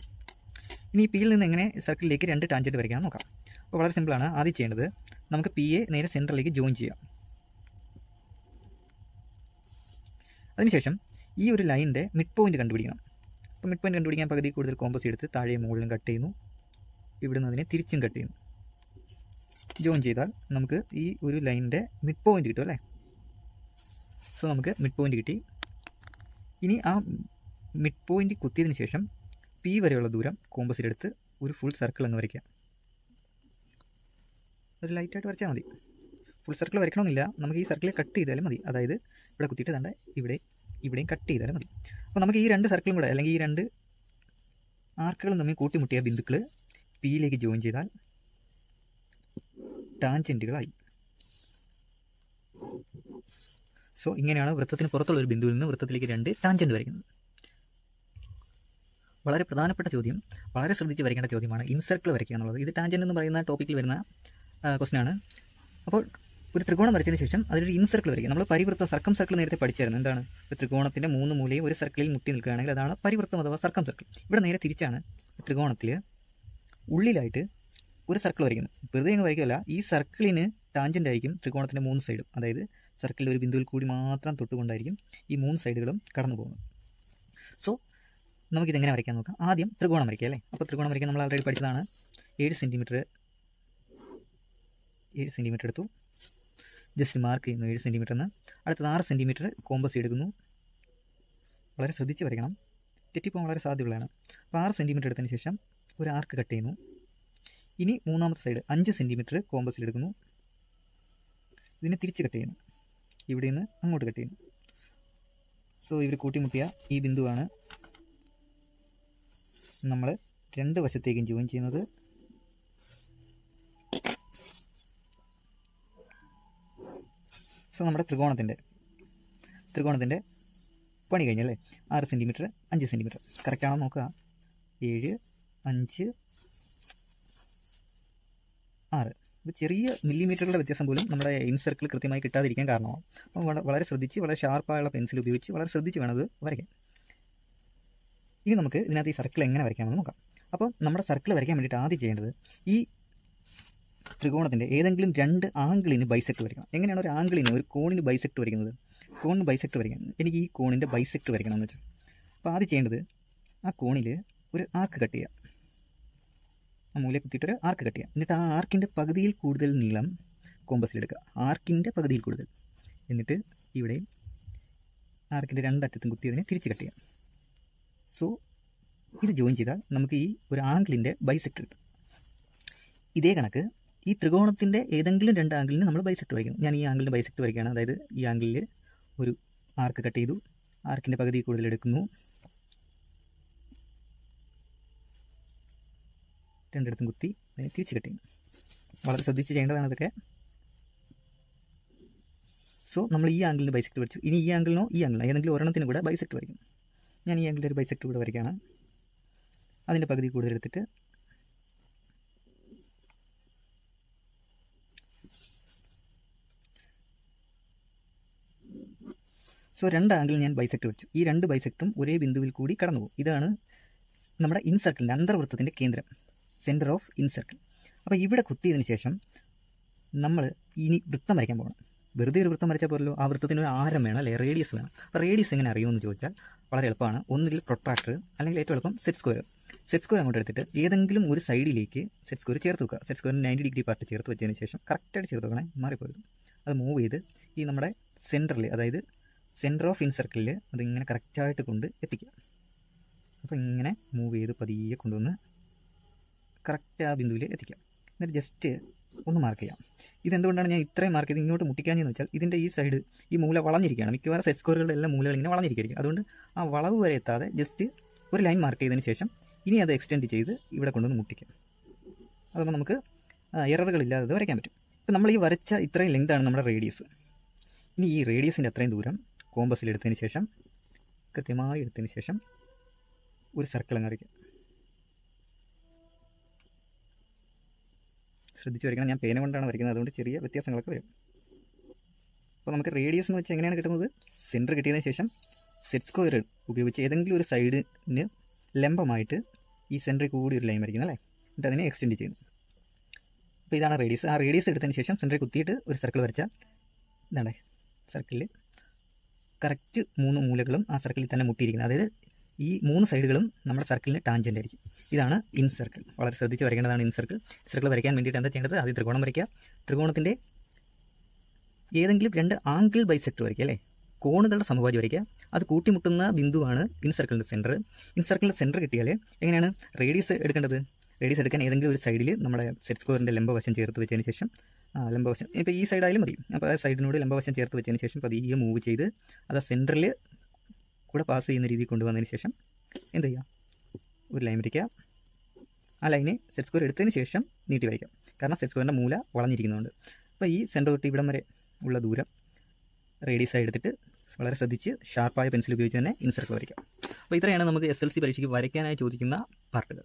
ഇനി ഈ പിയിൽ നിന്ന് എങ്ങനെ സർക്കിളിലേക്ക് 2 ടാൻജൻറ്റ് വരയ്ക്കാൻ നോക്കാം. അപ്പോൾ വളരെ സിമ്പിളാണ്. ആദ്യം ചെയ്യേണ്ടത്, നമുക്ക് പി എ നേരെ സെൻറ്ററിലേക്ക് ജോയിൻ ചെയ്യാം. അതിനുശേഷം ഈ ഒരു ലൈനിൻ്റെ മിഡ് പോയിന്റ് കണ്ടുപിടിക്കണം. അപ്പോൾ മിഡ് പോയിന്റ് കണ്ടുപിടിക്കാൻ പകുതി കൂടുതൽ കോമ്പസ് എടുത്ത് താഴെയും മുകളിലും കട്ട് ചെയ്യുന്നു. ഇവിടുന്ന് അതിനെ തിരിച്ചും കട്ട് ചെയ്യുന്നു. ജോയിൻ ചെയ്താൽ നമുക്ക് ഈ ഒരു ലൈനിൻ്റെ മിഡ് പോയിന്റ് കിട്ടും അല്ലേ. സോ നമുക്ക് മിഡ് പോയിന്റ് കിട്ടി. ഇനി ആ മിഡ് പോയിന്റ് കുത്തിയതിന് ശേഷം പി വരെയുള്ള ദൂരം കോമ്പസിലെടുത്ത് ഒരു ഫുൾ സർക്കിൾ എന്ന് വരയ്ക്കുക. ഒരു ലൈറ്റായിട്ട് വരച്ചാൽ മതി. ഫുൾ സർക്കിൾ വരയ്ക്കണമെന്നില്ല, നമുക്ക് ഈ സർക്കിളിൽ കട്ട് ചെയ്താലും മതി. അതായത് ഇവിടെ കുത്തിയിട്ട് തണ്ട ഇവിടെയും കട്ട് ചെയ്താലും മതി. അപ്പോൾ നമുക്ക് ഈ 2 സർക്കിളും കൂടെ, അല്ലെങ്കിൽ ഈ 2 ആർക്കുകളും തമ്മിൽ കൂട്ടിമുട്ടിയ ബിന്ദുക്കൾ പിയിലേക്ക് ജോയിൻ ചെയ്താൽ ടാൻജൻറ്റുകളായി. സോ ഇങ്ങനെയാണ് വൃത്തത്തിന് പുറത്തുള്ള ഒരു ബിന്ദുവിൽ നിന്ന് വൃത്തത്തിലേക്ക് 2 ടാൻജൻറ്റ് വരയ്ക്കുന്നത്. വളരെ പ്രധാനപ്പെട്ട ചോദ്യം, വളരെ ശ്രദ്ധിച്ച് വരയ്ക്കേണ്ട ചോദ്യമാണ് ഇൻസർക്കിൾ വരയ്ക്കുക എന്നുള്ളത്. ഇത് ടാൻജൻറ്റ് എന്ന് പറയുന്ന ടോപ്പിക്കിൽ വരുന്ന ക്വസ്റ്റനാണ്. അപ്പോൾ ഒരു ത്രികോണം വരച്ചതിന് ശേഷം അതിലൊരു ഇൻസർക്കിൾ വരയ്ക്കുക. നമ്മൾ പരിവൃത്തം, സർക്കം സർക്കിൾ നേരത്തെ പഠിച്ചായിരുന്നു. എന്താണ്? ഒരു ത്രികോണത്തിൻ്റെ 3 മൂലയും ഒരു സർക്കിളിൽ മുട്ടി നിൽക്കുകയാണെങ്കിൽ അതാണ് പരിവൃത്തം അഥവാ സർക്കം സർക്കിൾ. ഇവിടെ നേരെ തിരിച്ചാണ്. ത്രികോണത്തിൽ ഉള്ളിലായിട്ട് ഒരു സർക്കിൾ വരയ്ക്കുന്നു. വെറുതെ അങ്ങ് വരയ്ക്കുകയല്ല, ഈ സർക്കിളിന് ടാൻജൻ്റ് ആയിരിക്കും ത്രികോണത്തിൻ്റെ 3 സൈഡും. അതായത് സർക്കിളിൽ ഒരു ബിന്ദുവിൽ കൂടി മാത്രം തൊട്ടുകൊണ്ടായിരിക്കും ഈ 3 സൈഡുകളും കടന്നു പോകുന്നത്. സോ നമുക്കിതെങ്ങനെ വരയ്ക്കാൻ നോക്കാം. ആദ്യം ത്രികോണം വരയ്ക്കുക അല്ലേ. അപ്പോൾ ത്രികോണം വരയ്ക്കാൻ നമ്മൾ ആൾറെഡി പഠിച്ചതാണ്. 7 സെൻറ്റിമീറ്റർ എടുത്തു, ജസ്റ്റ് മാർക്ക് ചെയ്യുന്നു 7 സെൻറ്റിമീറ്റർ എന്ന്. അടുത്തത് 6 സെൻറ്റിമീറ്റർ കോമ്പസ് എടുക്കുന്നു. വളരെ ശ്രദ്ധിച്ച് വരയ്ക്കണം, തെറ്റിപ്പോകാൻ വളരെ സാധ്യതയുള്ളതാണ്. അപ്പോൾ 6 സെൻറ്റിമീറ്റർ എടുത്തതിന് ശേഷം ഒരു ആർക്ക് കട്ട് ചെയ്യുന്നു. ഇനി മൂന്നാമത്തെ സൈഡ് 5 സെൻറ്റിമീറ്റർ കോമ്പസിലെടുക്കുന്നു. ഇതിനെ തിരിച്ച് കട്ട് ചെയ്യുന്നു, ഇവിടെ നിന്ന് അങ്ങോട്ട് കട്ട് ചെയ്യുന്നു. സോ ഇവർ കൂട്ടിമുട്ടിയ ഈ ബിന്ദുവാണ് നമ്മൾ രണ്ട് വശത്തേക്കും ജോയിൻ ചെയ്യുന്നത്. സോ നമ്മുടെ ത്രികോണത്തിൻ്റെ പണി കഴിഞ്ഞല്ലേ. 6 സെൻറ്റിമീറ്റർ 5 സെൻറ്റിമീറ്റർ കറക്റ്റാണോ നോക്കുക. 7 5 6. ഇപ്പോൾ ചെറിയ മില്ലിമീറ്ററുകളുടെ വ്യത്യാസം പോലും നമ്മുടെ ഇൻസർക്കിൾ കൃത്യമായി കിട്ടാതിരിക്കാൻ കാരണമാകും. അപ്പോൾ വളരെ ശ്രദ്ധിച്ച്, വളരെ ഷാർപ്പായുള്ള പെൻസിൽ ഉപയോഗിച്ച് വളരെ ശ്രദ്ധിച്ച് വേണം അത് വരയ്ക്കാൻ. ഇനി നമുക്ക് ഇതിനകത്ത് ഈ സർക്കിൾ എങ്ങനെ വരയ്ക്കാമെന്ന് നോക്കാം. അപ്പോൾ നമ്മുടെ സർക്കിൾ വരയ്ക്കാൻ വേണ്ടിയിട്ട് ആദ്യം ചെയ്യേണ്ടത് ഈ ത്രികോണത്തിൻ്റെ ഏതെങ്കിലും 2 ആംഗിളിന് ബൈസെക്ട് വരയ്ക്കണം. എങ്ങനെയാണ് ഒരു ആംഗിളിന്, ഒരു കോണിന് ബൈസെക്ട് വരയ്ക്കുന്നത്? കോണിന് ബൈസെക്ട് വരയ്ക്കാൻ എനിക്ക് ഈ കോണിൻ്റെ ബൈസെക്ട് വരയ്ക്കണമെന്ന് വെച്ചാൽ, അപ്പോൾ ആദ്യം ചെയ്യേണ്ടത് ആ കോണിൽ ഒരു ആർക്ക് കട്ട് ചെയ്യുക. ആ മൂലയെ കുത്തിയിട്ടൊരു ആർക്ക് കട്ട് ചെയ്യുക. എന്നിട്ട് ആ ആർക്കിൻ്റെ പകുതിയിൽ കൂടുതൽ നീളം കോമ്പസിലെടുക്കുക. ആർക്കിൻ്റെ പകുതിയിൽ കൂടുതൽ. എന്നിട്ട് ഇവിടെ ആർക്കിൻ്റെ 2 അറ്റത്തും കുത്തിയതിനെ തിരിച്ച് കട്ട് ചെയ്യാം. സോ ഇത് ജോയിൻ ചെയ്താൽ നമുക്ക് ഈ ഒരു ആംഗിളിൻ്റെ ബൈസെക്ട് കിട്ടും. ഇതേ കണക്ക് ഈ ത്രികോണത്തിൻ്റെ ഏതെങ്കിലും 2 ആംഗിളിന് നമ്മൾ ബൈസെക്ട് വരയ്ക്കണം. ഞാൻ ഈ ആംഗിളിൻ്റെ ബൈസെക്ട് വരയ്ക്കുകയാണ്. അതായത് ഈ ആംഗിളിൽ ഒരു ആർക്ക് കട്ട് ചെയ്തു, ആർക്കിൻ്റെ പകുതി കൂടുതൽ എടുക്കുന്നു, 2 ഇടത്തും കുത്തി അതിനെ തിരിച്ച് കട്ട് ചെയ്യുന്നു. വളരെ ശ്രദ്ധിച്ച് ചെയ്യേണ്ടതാണ് ഇതൊക്കെ. സോ നമ്മൾ ഈ ആംഗിളിന് ബൈസെക്ട് വരച്ചു. ഇനി ഈ ആംഗിളിനോ ഏതെങ്കിലും ഒരെണ്ണത്തിന് കൂടെ ബൈസെക്ട് വരയ്ക്കും. ഞാൻ ഈ ആംഗിളിൻ്റെ ഒരു ബൈസെക്ട് കൂടെ വരയ്ക്കുകയാണ്. അതിൻ്റെ പകുതി കൂടുതൽ എടുത്തിട്ട് സോ 2 ആംഗിൾ ഞാൻ ബൈസെക്ട് വെച്ചു. ഈ 2 ബൈസെക്റ്റും ഒരേ ബിന്ദുവിൽ കൂടി കടന്നു പോകും. ഇതാണ് നമ്മുടെ ഇൻസർക്കിളിൻ്റെ അന്തർവൃത്തത്തിൻ്റെ കേന്ദ്രം, സെൻറ്റർ ഓഫ് ഇൻസർക്കിൾ. അപ്പോൾ ഇവിടെ കുത്തിയതിന് ശേഷം നമ്മൾ ഇനി വൃത്തം വരയ്ക്കാൻ പോകണം. വെറുതെ ഒരു വൃത്തം വരച്ചാൽ പോലല്ലോ, ആ വൃത്തത്തിന് ഒരു ആരം വേണം അല്ലേ, റേഡിയസ് വേണം. അപ്പോൾ റേഡിയസ് എങ്ങനെ അറിയുമെന്ന് ചോദിച്ചാൽ വളരെ എളുപ്പമാണ്. ഒന്നുകിൽ പ്രൊട്രാക്ടർ, അല്ലെങ്കിൽ ഏറ്റവും എളുപ്പം സെറ്റ് സ്ക്വയർ. സെറ്റ് സ്ക്വയർ അങ്ങോട്ട് എടുത്തിട്ട് ഏതെങ്കിലും ഒരു സൈഡിലേക്ക് സെറ്റ് സ്ക്വയർ ചേർത്ത് വെക്കുക. സെറ്റ് സ്ക്വയറിന് 90 ഡിഗ്രി പാർട്ട് ചേർത്ത് വെച്ചതിന് ശേഷം കറക്റ്റായിട്ട് ചേർത്ത് വെക്കണേ, മാറിപ്പോയത്. അത് മൂവ് ചെയ്ത് ഈ നമ്മുടെ സെൻറ്ററിൽ, അതായത് സെൻറ്റർ ഓഫ് ഇൻസർക്കിളിൽ അതിങ്ങനെ കറക്റ്റായിട്ട് കൊണ്ട് എത്തിക്കുക. അപ്പോൾ ഇങ്ങനെ മൂവ് ചെയ്ത് പതിയെ കൊണ്ടുവന്ന് കറക്റ്റ് ആ ബിന്ദുവിൽ എത്തിക്കാം. എന്നിട്ട് ജസ്റ്റ് ഒന്ന് മാർക്ക് ചെയ്യാം. ഇതെന്തുകൊണ്ടാണ് ഞാൻ ഇത്രയും മാർക്ക് ചെയ്ത് ഇങ്ങോട്ട് മുട്ടിക്കാഞ്ഞെന്ന് വെച്ചാൽ, ഇതിൻ്റെ ഈ സൈഡ് ഈ മൂല വളഞ്ഞിരിക്കുകയാണ്. മിക്കവാറും സെറ്റ് സ്ക്വയറുകളുടെ എല്ലാം മൂലകൾ ഇങ്ങനെ വളഞ്ഞിരിക്കുകയായിരിക്കും. അതുകൊണ്ട് ആ വളവ് വരെ എത്താതെ ജസ്റ്റ് ഒരു ലൈൻ മാർക്ക് ചെയ്തതിന് ശേഷം ഇനി അത് എക്സ്റ്റെൻഡ് ചെയ്ത് ഇവിടെ കൊണ്ടുവന്ന് മുട്ടിക്കാം. അതുകൊണ്ട് നമുക്ക് എററുകളില്ലാതെ വരയ്ക്കാൻ പറ്റും. ഇപ്പം നമ്മൾ ഈ വരച്ച ഇത്രയും ലെങ്താണ് നമ്മുടെ റേഡിയസ്. ഇനി ഈ റേഡിയസിൻ്റെ അത്രയും ദൂരം കോമ്പസിലെടുത്തതിന് ശേഷം, കൃത്യമായി എടുത്തതിന് ശേഷം ഒരു സർക്കിൾ അങ്ങ് വരയ്ക്കാം. ശ്രദ്ധിച്ച് വരയ്ക്കണം. ഞാൻ പേന കൊണ്ടാണ് വരയ്ക്കുന്നത്, അതുകൊണ്ട് ചെറിയ വ്യത്യാസങ്ങളൊക്കെ വരും. അപ്പോൾ നമുക്ക് റേഡിയസ് എന്ന് വെച്ചാൽ എങ്ങനെയാണ് കിട്ടുന്നത്? സെൻറ്റർ കിട്ടിയതിന് ശേഷം സെറ്റ് സ്ക്വയർ ഉപയോഗിച്ച് ഏതെങ്കിലും ഒരു സൈഡിന് ലംബമായിട്ട് ഈ സെൻറ്ററിൽ കൂടി ഒരു ലൈൻ വരയ്ക്കുന്നത് അല്ലേ, എന്നിട്ട് അതിനെ എക്സ്റ്റെൻഡ് ചെയ്യുന്നു. അപ്പോൾ ഇതാണ് റേഡിയസ്. ആ റേഡിയസ് എടുത്തതിന് ശേഷം സെൻറ്ററിൽ കുത്തിയിട്ട് ഒരു സർക്കിൾ വരച്ചാൽ ഇതാണ് സർക്കിളിൽ കറക്റ്റ് 3 മൂലകളും ആ സർക്കിളിൽ തന്നെ മുട്ടിയിരിക്കുന്നത്. അതായത് ഈ 3 സൈഡുകളും നമ്മുടെ സർക്കിളിന് ടാൻജൻ്റ് ആയിരിക്കും. ഇതാണ് ഇൻ സർക്കിൾ. വളരെ ശ്രദ്ധിച്ച് വരയ്ക്കേണ്ടതാണ് ഇൻ സർക്കിൾ. സർക്കിൾ വരയ്ക്കാൻ വേണ്ടിയിട്ട് എന്താ ചെയ്യേണ്ടത്? ആദ്യം ത്രികോണം വരയ്ക്കുക. ത്രികോണത്തിൻ്റെ ഏതെങ്കിലും 2 ആംഗിൾ ബൈസെക്ട് വരയ്ക്കുക അല്ലേ, കോണുകളുടെ സമവാചി വരയ്ക്കുക. അത് കൂട്ടിമുട്ടുന്ന ബിന്ദുവാണ് ഇൻ സർക്കിളിൻ്റെ സെൻറ്റർ. ഇൻ സർക്കിളിൻ്റെ സെൻറ്റർ കിട്ടിയാൽ എങ്ങനെയാണ് റേഡിയസ് എടുക്കേണ്ടത്? റേഡിയസ് എടുക്കാൻ ഏതെങ്കിലും ഒരു സൈഡിൽ നമ്മുടെ സെറ്റ് സ്ക്വയറിൻ്റെ ലംബവശം ചേർത്ത് വെച്ചതിന് ശേഷം, ലംബവശം ഇപ്പോൾ ഈ സൈഡായാലും മതി. അപ്പോൾ ആ സൈഡിനോട് ലംബവശം ചേർത്ത് വെച്ചതിന് ശേഷം പതിയെ മൂവ് ചെയ്ത് അത് സെൻറ്ററിൽ കൂടെ പാസ് ചെയ്യുന്ന രീതിയിൽ കൊണ്ടുവന്നതിന് ശേഷം എന്ത് ചെയ്യുക? ഒരു ലൈൻ വരയ്ക്കുക. ആ ലൈന് സെറ്റ് സ്ക്വയർ എടുത്തതിന് ശേഷം നീട്ടി വരയ്ക്കാം. കാരണം സെറ്റ് സ്ക്വയറിൻ്റെ മൂല വളഞ്ഞിരിക്കുന്നതുകൊണ്ട്. അപ്പോൾ ഈ സെൻറ്റർ തൊട്ട് ഇവിടം വരെ ഉള്ള ദൂരം റേഡിയസായി എടുത്തിട്ട് വളരെ ശ്രദ്ധിച്ച് ഷാർപ്പായ പെൻസിൽ ഉപയോഗിച്ച് തന്നെ ഇൻസർക്കിൾ വരയ്ക്കാം. അപ്പോൾ ഇത്രയാണ് നമുക്ക് SLC പരീക്ഷയ്ക്ക് വരയ്ക്കാനായി ചോദിക്കുന്ന പാർട്ടുകൾ.